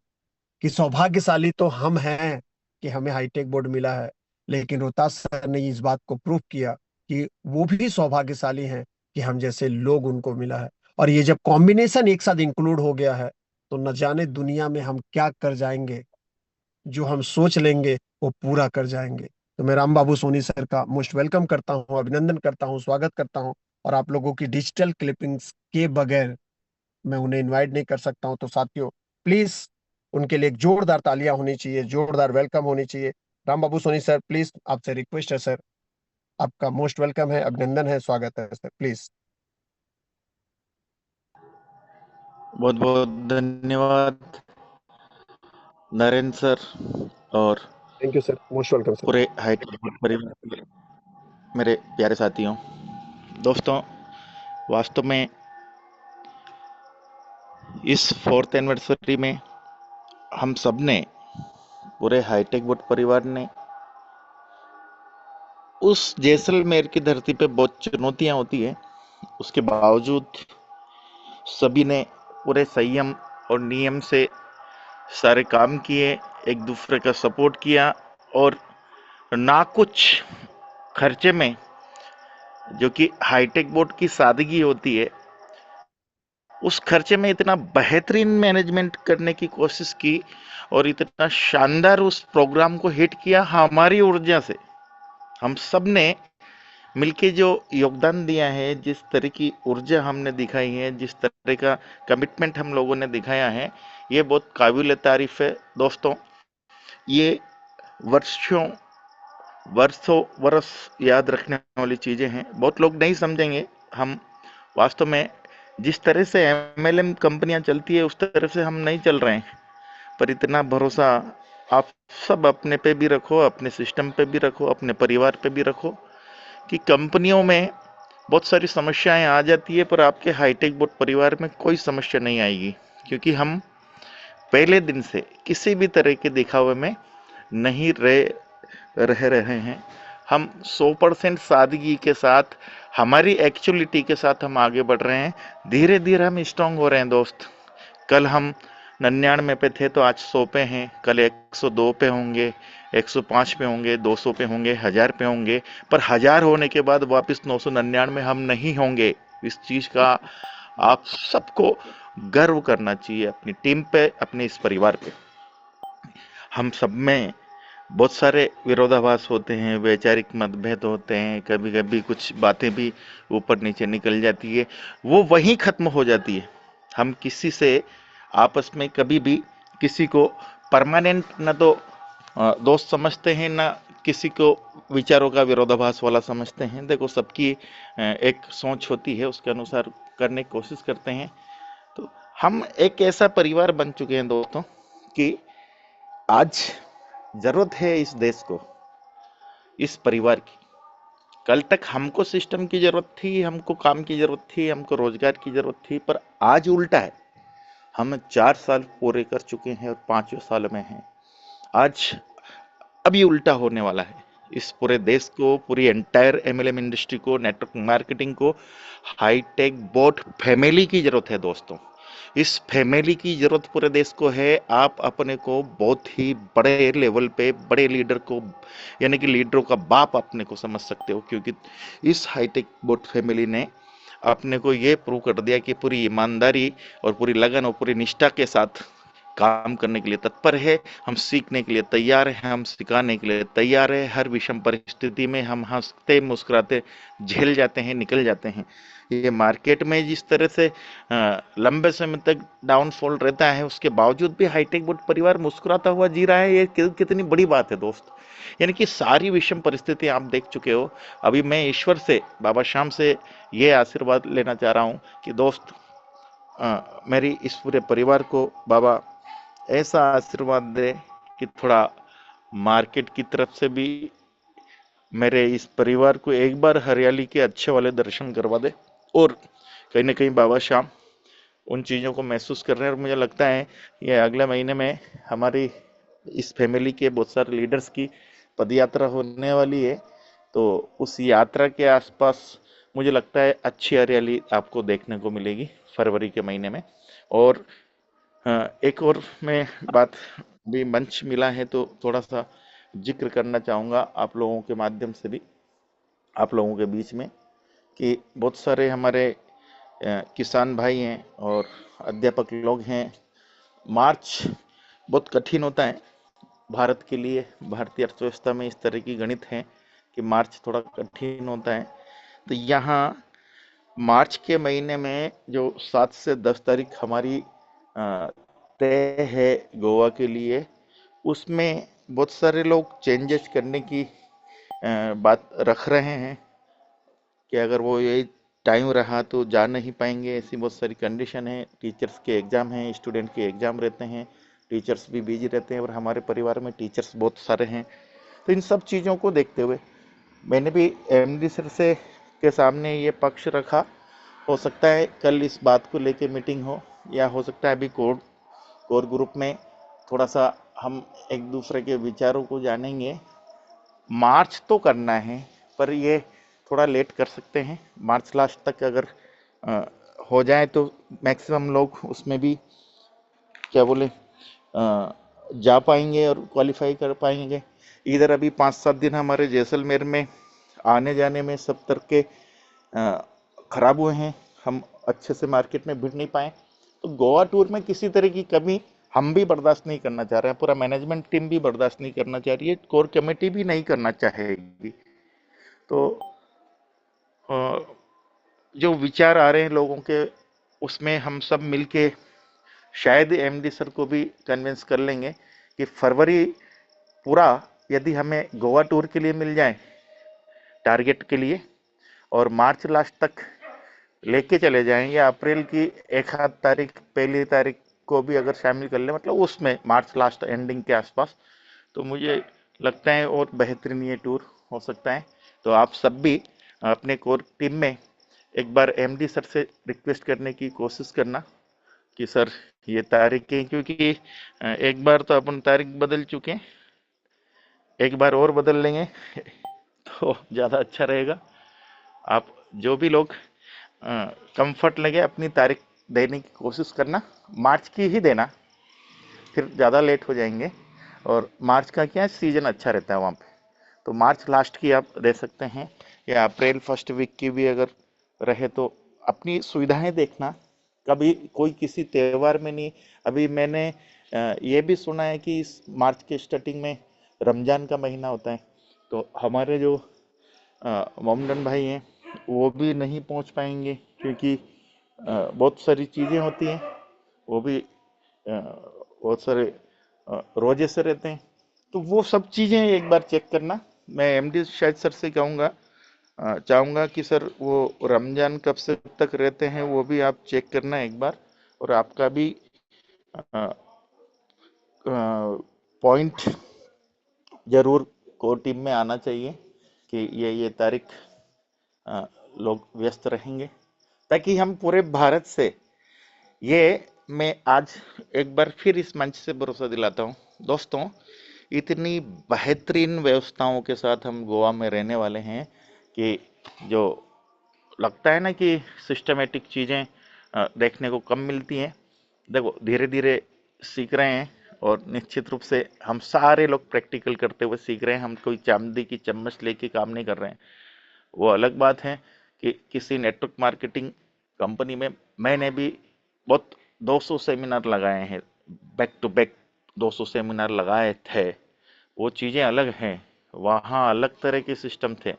कि सौभाग्यशाली तो हम हैं कि हमें हाईटेक बोर्ड मिला है, लेकिन रोहतास सर ने इस बात को प्रूव किया कि वो भी सौभाग्यशाली हैं कि हम जैसे लोग उनको मिला है। और ये जब कॉम्बिनेशन एक साथ इंक्लूड हो गया है, तो न जाने दुनिया में हम क्या कर जाएंगे। जो हम सोच लेंगे वो पूरा कर जाएंगे। तो मैं राम बाबू सोनी सर का मोस्ट वेलकम करता हूँ, अभिनंदन करता हूँ, स्वागत करता हूँ। और आप लोगों की डिजिटल क्लिपिंग्स के बगैर मैं उन्हें इनवाइट नहीं कर सकता हूं। तो साथियों, प्लीज उनके लिए एक जोरदार तालियां होनी चाहिए, जोरदार वेलकम होनी चाहिए। राम बाबू सोनी सर, प्लीज आपसे रिक्वेस्ट है सर, आपका मोस्ट वेलकम है, अभिनंदन है, स्वागत है सर, प्लीज। बहुत बहुत धन्यवाद नरेंद्र सर और thank you sir, most welcome sir. पूरे हाईटेक परिवार, मेरे प्यारे साथियों, दोस्तों, वास्तव में इस 4th एनिवर्सरी में हम सब ने, पूरे हाईटेक बोर्ड परिवार ने, उस जैसलमेर की धरती पे बहुत चुनौतियां होती है, उसके बावजूद सभी ने पूरे संयम और नियम से सारे काम किए, एक दूसरे का सपोर्ट किया, और ना कुछ खर्चे में, जो कि हाईटेक बोर्ड की सादगी होती है, उस खर्चे में इतना बेहतरीन मैनेजमेंट करने की कोशिश की और इतना शानदार उस प्रोग्राम को हिट किया हमारी ऊर्जा से। हम सब ने मिलके जो योगदान दिया है, जिस तरह की ऊर्जा हमने दिखाई है, जिस तरह का कमिटमेंट हम लोगों ने दिखाया है, ये बहुत काबिल तारीफ है दोस्तों। ये वर्षों वर्षों वर्ष याद रखने वाली चीजें हैं। बहुत लोग नहीं समझेंगे। हम वास्तव में जिस तरह से एमएलएम कंपनियां चलती है उस तरह से हम नहीं चल रहे हैं, पर इतना भरोसा आप सब अपने पे भी रखो, अपने सिस्टम पे भी रखो, अपने परिवार पे भी रखो, कि कंपनियों में बहुत सारी समस्याएं आ जाती है, पर आपके हाईटेक बोर्ड परिवार में कोई समस्या नहीं आएगी, क्योंकि हम पहले दिन से किसी भी तरह के दिखावे में नहीं रह रहे हैं। हम 100% सादगी के साथ, हमारी एक्चुअलिटी के साथ हम आगे बढ़ रहे हैं। धीरे धीरे हम स्ट्रांग हो रहे हैं दोस्त। कल हम 99 पे थे तो आज 100 पे हैं, कल 102 पे होंगे, 105 पे होंगे, 200 पे होंगे, 1000 पे होंगे, पर 1000 होने के बाद वापस 999 हम नहीं होंगे। इस चीज का आप सबको गर्व करना चाहिए, अपनी टीम पे, अपने इस परिवार पे। हम सब में बहुत सारे विरोधाभास होते हैं, वैचारिक मतभेद होते हैं, कभी कभी कुछ बातें भी ऊपर नीचे निकल जाती है, वो वहीं खत्म हो जाती है। हम किसी से आपस में कभी भी किसी को परमानेंट न तो दोस्त समझते हैं, ना किसी को विचारों का विरोधाभास वाला समझते हैं। देखो, सबकी एक सोच होती है, उसके अनुसार करने की कोशिश करते हैं। तो हम एक ऐसा परिवार बन चुके हैं दोस्तों कि आज जरूरत है इस देश को, इस परिवार की। कल तक हमको सिस्टम की जरूरत थी, हमको काम की जरूरत थी, हमको रोजगार की जरूरत थी, पर आज उल्टा है। हम 4 साल पूरे कर चुके हैं और 5वें साल में हैं। आज अभी उल्टा होने वाला है। इस पूरे देश को, पूरी एंटायर एमएलएम इंडस्ट्री को, नेटवर्क मार्केटिंग को हाईटेक बोर्ड फैमिली की जरूरत है दोस्तों। इस फैमिली की जरूरत पूरे देश को है। आप अपने को बहुत ही बड़े लेवल पे, बड़े लीडर को, यानी कि लीडरों का बाप अपने को समझ सकते हो, क्योंकि इस हाईटेक बोर्ड फैमिली ने अपने को ये प्रूव कर दिया कि पूरी ईमानदारी और पूरी लगन और पूरी निष्ठा के साथ काम करने के लिए तत्पर है। हम सीखने के लिए तैयार हैं, हम सिखाने के लिए तैयार है। हर विषम परिस्थिति में हम हंसते मुस्कुराते झेल जाते हैं, निकल जाते हैं। ये मार्केट में जिस तरह से लंबे समय तक डाउनफॉल रहता है, उसके बावजूद भी हाईटेक बोर्ड परिवार मुस्कुराता हुआ जी रहा है। ये कितनी बड़ी बात है दोस्त। यानी कि सारी विषम परिस्थिति आप देख चुके हो। अभी मैं ईश्वर से, बाबा श्याम से ये आशीर्वाद लेना चाह रहा हूँ कि दोस्त, मेरी इस पूरे परिवार को बाबा ऐसा आशीर्वाद दे कि थोड़ा मार्केट की तरफ से भी मेरे इस परिवार को एक बार हरियाली के अच्छे वाले दर्शन करवा दे। और कहीं ना कहीं बाबा श्याम उन चीज़ों को महसूस कर रहे हैं, और मुझे लगता है ये अगले महीने में हमारी इस फैमिली के बहुत सारे लीडर्स की पदयात्रा होने वाली है, तो उस यात्रा के आसपास मुझे लगता है अच्छी हरियाली आपको देखने को मिलेगी फरवरी के महीने में। और एक और मैं बात भी मंच मिला है तो थोड़ा सा जिक्र करना चाहूँगा आप लोगों के माध्यम से भी, आप लोगों के बीच में, कि बहुत सारे हमारे किसान भाई हैं और अध्यापक लोग हैं। मार्च बहुत कठिन होता है भारत के लिए, भारतीय अर्थव्यवस्था में इस तरह की गणित है कि मार्च थोड़ा कठिन होता है। तो यहाँ मार्च के महीने में जो 7 से 10 तारीख हमारी तय है गोवा के लिए, उसमें बहुत सारे लोग चेंजेस करने की बात रख रहे हैं कि अगर वो यही टाइम रहा तो जा नहीं पाएंगे, ऐसी बहुत सारी कंडीशन है। टीचर्स के एग्ज़ाम हैं, स्टूडेंट के एग्ज़ाम रहते हैं, टीचर्स भी बिजी रहते हैं और हमारे परिवार में टीचर्स बहुत सारे हैं। तो इन सब चीज़ों को देखते हुए मैंने भी एमडी सर से के सामने ये पक्ष रखा। हो सकता है कल इस बात को लेके मीटिंग हो, या हो सकता है अभी कोर ग्रुप में थोड़ा सा हम एक दूसरे के विचारों को जानेंगे। मार्च तो करना है पर ये थोड़ा लेट कर सकते हैं, मार्च लास्ट तक अगर हो जाए तो मैक्सिमम लोग उसमें भी क्या बोले जा पाएंगे और क्वालिफाई कर पाएंगे। इधर अभी 5-7 दिन हमारे जैसलमेर में आने जाने में सब तरह के खराब हुए हैं, हम अच्छे से मार्केट में भिड़ नहीं पाए। तो गोवा टूर में किसी तरह की कमी हम भी बर्दाश्त नहीं करना चाह रहे हैं, पूरा मैनेजमेंट टीम भी बर्दाश्त नहीं करना चाह रही है, कोर कमेटी भी नहीं करना चाहेगी। तो जो विचार आ रहे हैं लोगों के, उसमें हम सब मिलके शायद एमडी सर को भी कन्विंस कर लेंगे कि फरवरी पूरा यदि हमें गोवा टूर के लिए मिल जाए टारगेट के लिए, और मार्च लास्ट तक लेके चले जाएं, या अप्रैल की एक आध तारीख, पहली तारीख को भी अगर शामिल कर ले, मतलब उसमें मार्च लास्ट एंडिंग के आसपास, तो मुझे लगता है और बेहतरीन ये टूर हो सकता है। तो आप सब भी अपने कोर टीम में एक बार एमडी सर से रिक्वेस्ट करने की कोशिश करना कि सर ये तारीखें, क्योंकि एक बार तो अपन तारीख बदल चुके हैं, एक बार और बदल लेंगे तो ज़्यादा अच्छा रहेगा। आप जो भी लोग कंफर्ट लगे अपनी तारीख देने की कोशिश करना, मार्च की ही देना, फिर ज़्यादा लेट हो जाएंगे। और मार्च का क्या सीज़न अच्छा रहता है वहाँ पे, तो मार्च लास्ट की आप दे सकते हैं, या अप्रैल फर्स्ट वीक की भी अगर रहे तो अपनी सुविधाएं देखना। कभी कोई किसी त्यौहार में नहीं, अभी मैंने ये भी सुना है कि इस मार्च के स्टार्टिंग में रमज़ान का महीना होता है, तो हमारे जो मोमडन भाई हैं वो भी नहीं पहुंच पाएंगे, क्योंकि बहुत सारी चीज़ें होती हैं, वो भी बहुत सारे रोजे से रहते हैं। तो वो सब चीज़ें एक बार चेक करना। मैं एमडी शायद सर से चाहूँगा कि सर वो रमज़ान कब से तक रहते हैं वो भी आप चेक करना एक बार, और आपका भी पॉइंट जरूर कोर टीम में आना चाहिए कि ये तारीख लोग व्यस्त रहेंगे, ताकि हम पूरे भारत से, ये मैं आज एक बार फिर इस मंच से भरोसा दिलाता हूँ दोस्तों, इतनी बेहतरीन व्यवस्थाओं के साथ हम गोवा में रहने वाले हैं कि जो लगता है ना कि सिस्टमेटिक चीज़ें देखने को कम मिलती हैं। देखो धीरे धीरे सीख रहे हैं, और निश्चित रूप से हम सारे लोग प्रैक्टिकल करते हुए सीख रहे हैं, हम कोई चांदी की चम्मच लेके काम नहीं कर रहे हैं। वो अलग बात है कि किसी नेटवर्क मार्केटिंग कंपनी में मैंने भी बहुत 200 सेमिनार लगाए हैं, बैक टू बैक 200 सेमिनार लगाए थे, वो चीज़ें अलग हैं, वहाँ अलग तरह के सिस्टम थे,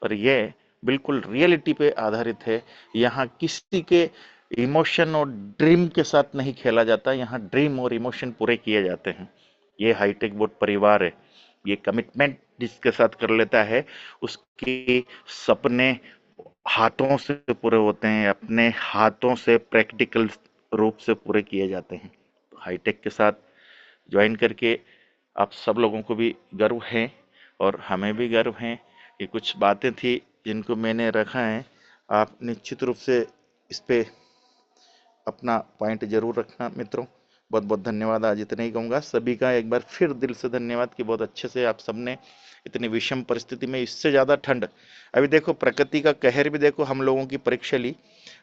और ये बिल्कुल रियलिटी पे आधारित है। यहाँ किसी के इमोशन और ड्रीम के साथ नहीं खेला जाता, यहाँ ड्रीम और इमोशन पूरे किए जाते हैं। ये हाईटेक बोर्ड परिवार है, ये कमिटमेंट जिसके साथ कर लेता है उसके सपने हाथों से पूरे होते हैं, अपने हाथों से प्रैक्टिकल रूप से पूरे किए जाते हैं। तो हाईटेक के साथ ज्वाइन करके आप सब लोगों को भी गर्व है, और हमें भी गर्व है। ये कुछ बातें थी जिनको मैंने रखा है, आप निश्चित रूप से इस पे अपना पॉइंट जरूर रखना मित्रों। बहुत बहुत धन्यवाद। आज इतना ही कहूँगा। सभी का एक बार फिर दिल से धन्यवाद कि बहुत अच्छे से आप सबने इतनी विषम परिस्थिति में, इससे ज़्यादा ठंड, अभी देखो प्रकृति का कहर भी देखो, हम लोगों की परीक्षा ली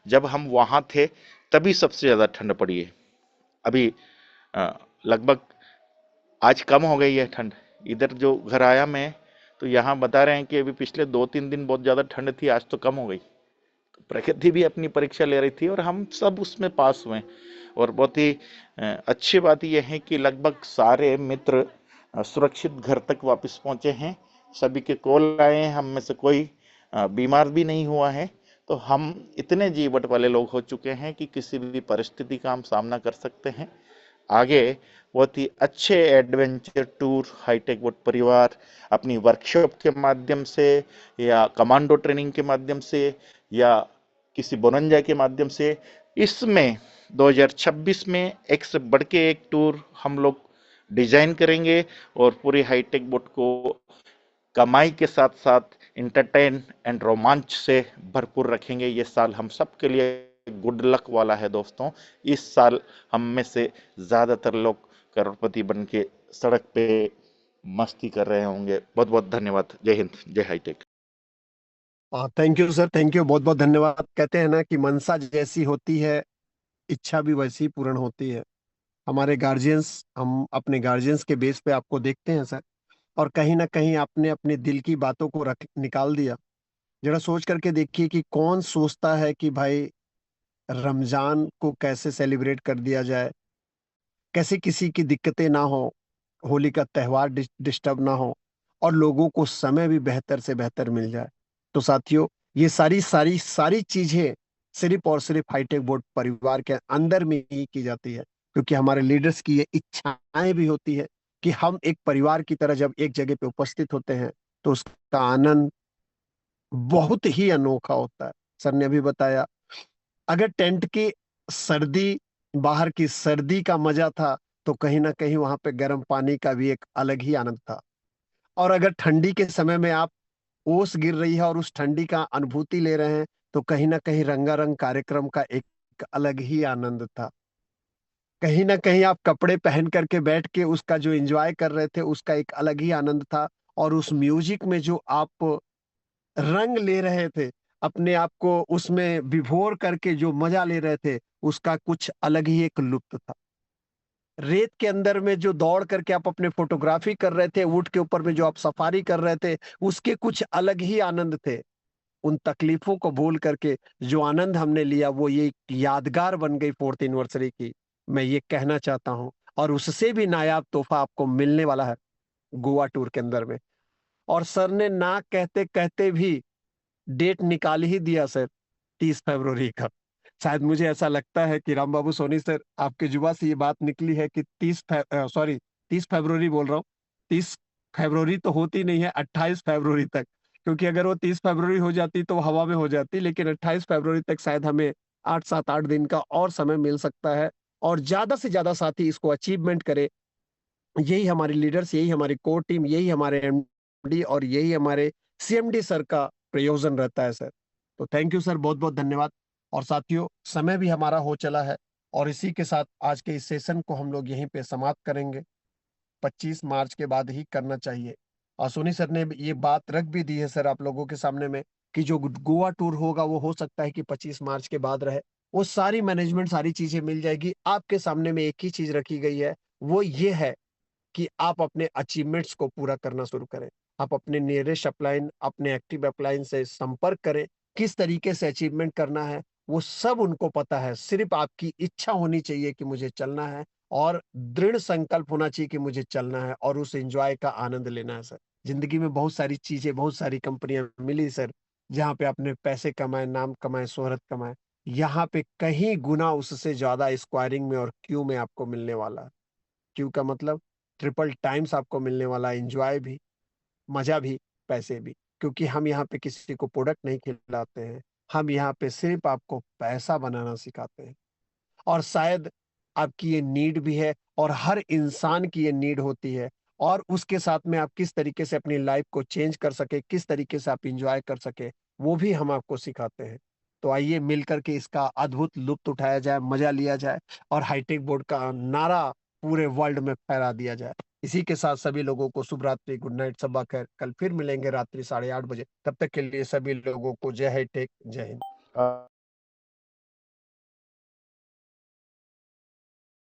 जब हम वहाँ थे तभी सबसे ज़्यादा ठंड पड़ी है। अभी लगभग आज कम हो गई है ठंड। इधर जो घर आया मैं तो यहाँ बता रहे हैं कि अभी पिछले 2-3 दिन बहुत ज़्यादा ठंड थी, आज तो कम हो गई। प्रकृति भी अपनी परीक्षा ले रही थी और हम सब उसमें पास हुए। और बहुत ही अच्छी बात यह है कि लगभग सारे मित्र सुरक्षित घर तक वापस पहुंचे हैं। सभी के कॉल आए हैं, हम में से कोई बीमार भी नहीं हुआ है। तो हम इतने जीवट वाले लोग हो चुके हैं कि किसी भी परिस्थिति का हम सामना कर सकते हैं। आगे बहुत ही अच्छे एडवेंचर टूर हाईटेक बोट परिवार अपनी वर्कशॉप के माध्यम से या कमांडो ट्रेनिंग के माध्यम से या किसी बोनंजा के माध्यम से इसमें 2026 में एक से बढ़ के एक टूर हम लोग डिजाइन करेंगे और पूरी हाईटेक बोट को कमाई के साथ साथ इंटरटेन एंड रोमांच से भरपूर रखेंगे। ये साल हम सब के लिए गुड लक वाला है दोस्तों। इस साल हम में से ज्यादातर लोग करोड़पति बन के सड़क पे मस्ती कर रहे होंगे। बहुत बहुत धन्यवाद। Jai Hind, Jai Hitech. Thank you sir, thank you, बहुत बहुत धन्यवाद। कहते हैं ना कि मनसा जैसी होती है, इच्छा भी वैसी पूर्ण होती है। हमारे गार्जियंस, हम अपने गार्जियंस के बेस पे आपको देखते हैं सर, और कहीं ना कहीं आपने अपने दिल की बातों को रख निकाल दिया। जरा सोच करके देखिए कि कौन सोचता है कि भाई रमजान को कैसे सेलिब्रेट कर दिया जाए, कैसे किसी की दिक्कतें ना हो, होली का त्योहार डिस्टर्ब ना हो, और लोगों को समय भी बेहतर से बेहतर मिल जाए। तो साथियों, ये सारी सारी सारी चीजें सिर्फ और सिर्फ हाईटेक बोर्ड परिवार के अंदर में ही की जाती है, क्योंकि हमारे लीडर्स की ये इच्छाएं भी होती है कि हम एक परिवार की तरह जब एक जगह पे उपस्थित होते हैं तो उसका आनंद बहुत ही अनोखा होता है। सर ने अभी बताया, अगर टेंट की सर्दी, बाहर की सर्दी का मजा था, तो कहीं ना कहीं वहां पे गर्म पानी का भी एक अलग ही आनंद था। और अगर ठंडी के समय में आप ओस गिर रही है और उस ठंडी का अनुभूति ले रहे हैं, तो कहीं ना कहीं रंगारंग कार्यक्रम का एक अलग ही आनंद था। कहीं ना कहीं आप कपड़े पहन करके बैठ के उसका जो एंजॉय कर रहे थे, उसका एक अलग ही आनंद था। और उस म्यूजिक में जो आप रंग ले रहे थे, अपने आप को उसमें विभोर करके जो मजा ले रहे थे, उसका कुछ अलग ही एक लुत्फ था। रेत के अंदर में जो दौड़ करके आप अपने फोटोग्राफी कर रहे थे, ऊंट के ऊपर में जो आप सफारी कर रहे थे, उसके कुछ अलग ही आनंद थे। उन तकलीफों को भूल करके जो आनंद हमने लिया, वो ये एक यादगार बन गई 4th एनिवर्सरी की, मैं ये कहना चाहता हूँ। और उससे भी नायाब तोहफा आपको मिलने वाला है गोवा टूर के अंदर में। और सर ने ना कहते कहते भी डेट निकाल ही दिया सर, 30 फरवरी का। शायद मुझे ऐसा लगता है कि राम बाबू सोनी सर, आपके जुबा से ये बात निकली है कि 30 फरवरी बोल रहा हूँ। 30 फरवरी तो होती नहीं है, 28 फरवरी तक। क्योंकि अगर वो 30 फरवरी हो जाती तो वो हवा में हो जाती, लेकिन 28 फरवरी तक शायद हमें 8-7-8 दिन का और समय मिल सकता है। और ज्यादा से ज्यादा साथी इसको अचीवमेंट करे। यही हमारे लीडर्स, यही हमारी कोर टीम, यही हमारे एमडी और यही हमारे सीएमडी सर का प्रयोजन रहता है सर। तो थैंक यू सर, बहुत बहुत धन्यवाद। और साथियों, समय भी हमारा हो चला है, और इसी के साथ आज के इस सेशन को हम लोग यहीं पे समाप्त करेंगे। 25 मार्च के बाद ही करना चाहिए। और सोनी सर ने ये बात रख भी दी है सर आप लोगों के सामने में, कि जो गोवा टूर होगा वो हो सकता है कि 25 मार्च के बाद रहे। वो सारी मैनेजमेंट, सारी चीजें मिल जाएगी। आपके सामने में एक ही चीज रखी गई है, वो ये है कि आप अपने अचीवमेंट्स को पूरा करना शुरू करें। आप अपने नियरेस्ट अपलाइन, अपने एक्टिव अपलाइन से संपर्क करें। किस तरीके से अचीवमेंट करना है वो सब उनको पता है। सिर्फ आपकी इच्छा होनी चाहिए कि मुझे चलना है, और दृढ़ संकल्प होना चाहिए कि मुझे चलना है, और उस एंजॉय का आनंद लेना है सर। जिंदगी में बहुत सारी चीजें, बहुत सारी कंपनियां मिली सर, जहाँ पे आपने पैसे कमाए, नाम कमाए, शोहरत कमाए। यहाँ पे कहीं गुना उससे ज्यादा स्क्वायरिंग में और क्यू में आपको मिलने वाला है। क्यू का मतलब ट्रिपल टाइम्स आपको मिलने वाला, एंजॉय भी, मजा भी, पैसे भी। क्योंकि हम यहाँ पे किसी को प्रोडक्ट नहीं खिलाते हैं, हम यहाँ पे सिर्फ आपको पैसा बनाना सिखाते हैं। और शायद आपकी ये नीड भी है, और हर इंसान की ये नीड होती है। और उसके साथ में आप किस तरीके से अपनी लाइफ को चेंज कर सके, किस तरीके से आप इंजॉय कर सके, वो भी हम आपको सिखाते हैं। तो आइए मिल करके इसका अद्भुत लुत्फ उठाया जाए, मजा लिया जाए और हाईटेक बोर्ड का नारा पूरे वर्ल्ड में फहरा दिया जाए। इसी के साथ सभी लोगों को शुभ रात्रि, गुड नाइट, सबा खैर। कल फिर मिलेंगे रात्रि 8:30 बजे। तब तक के लिए सभी लोगों को जय हाईटेक, जय हिंद।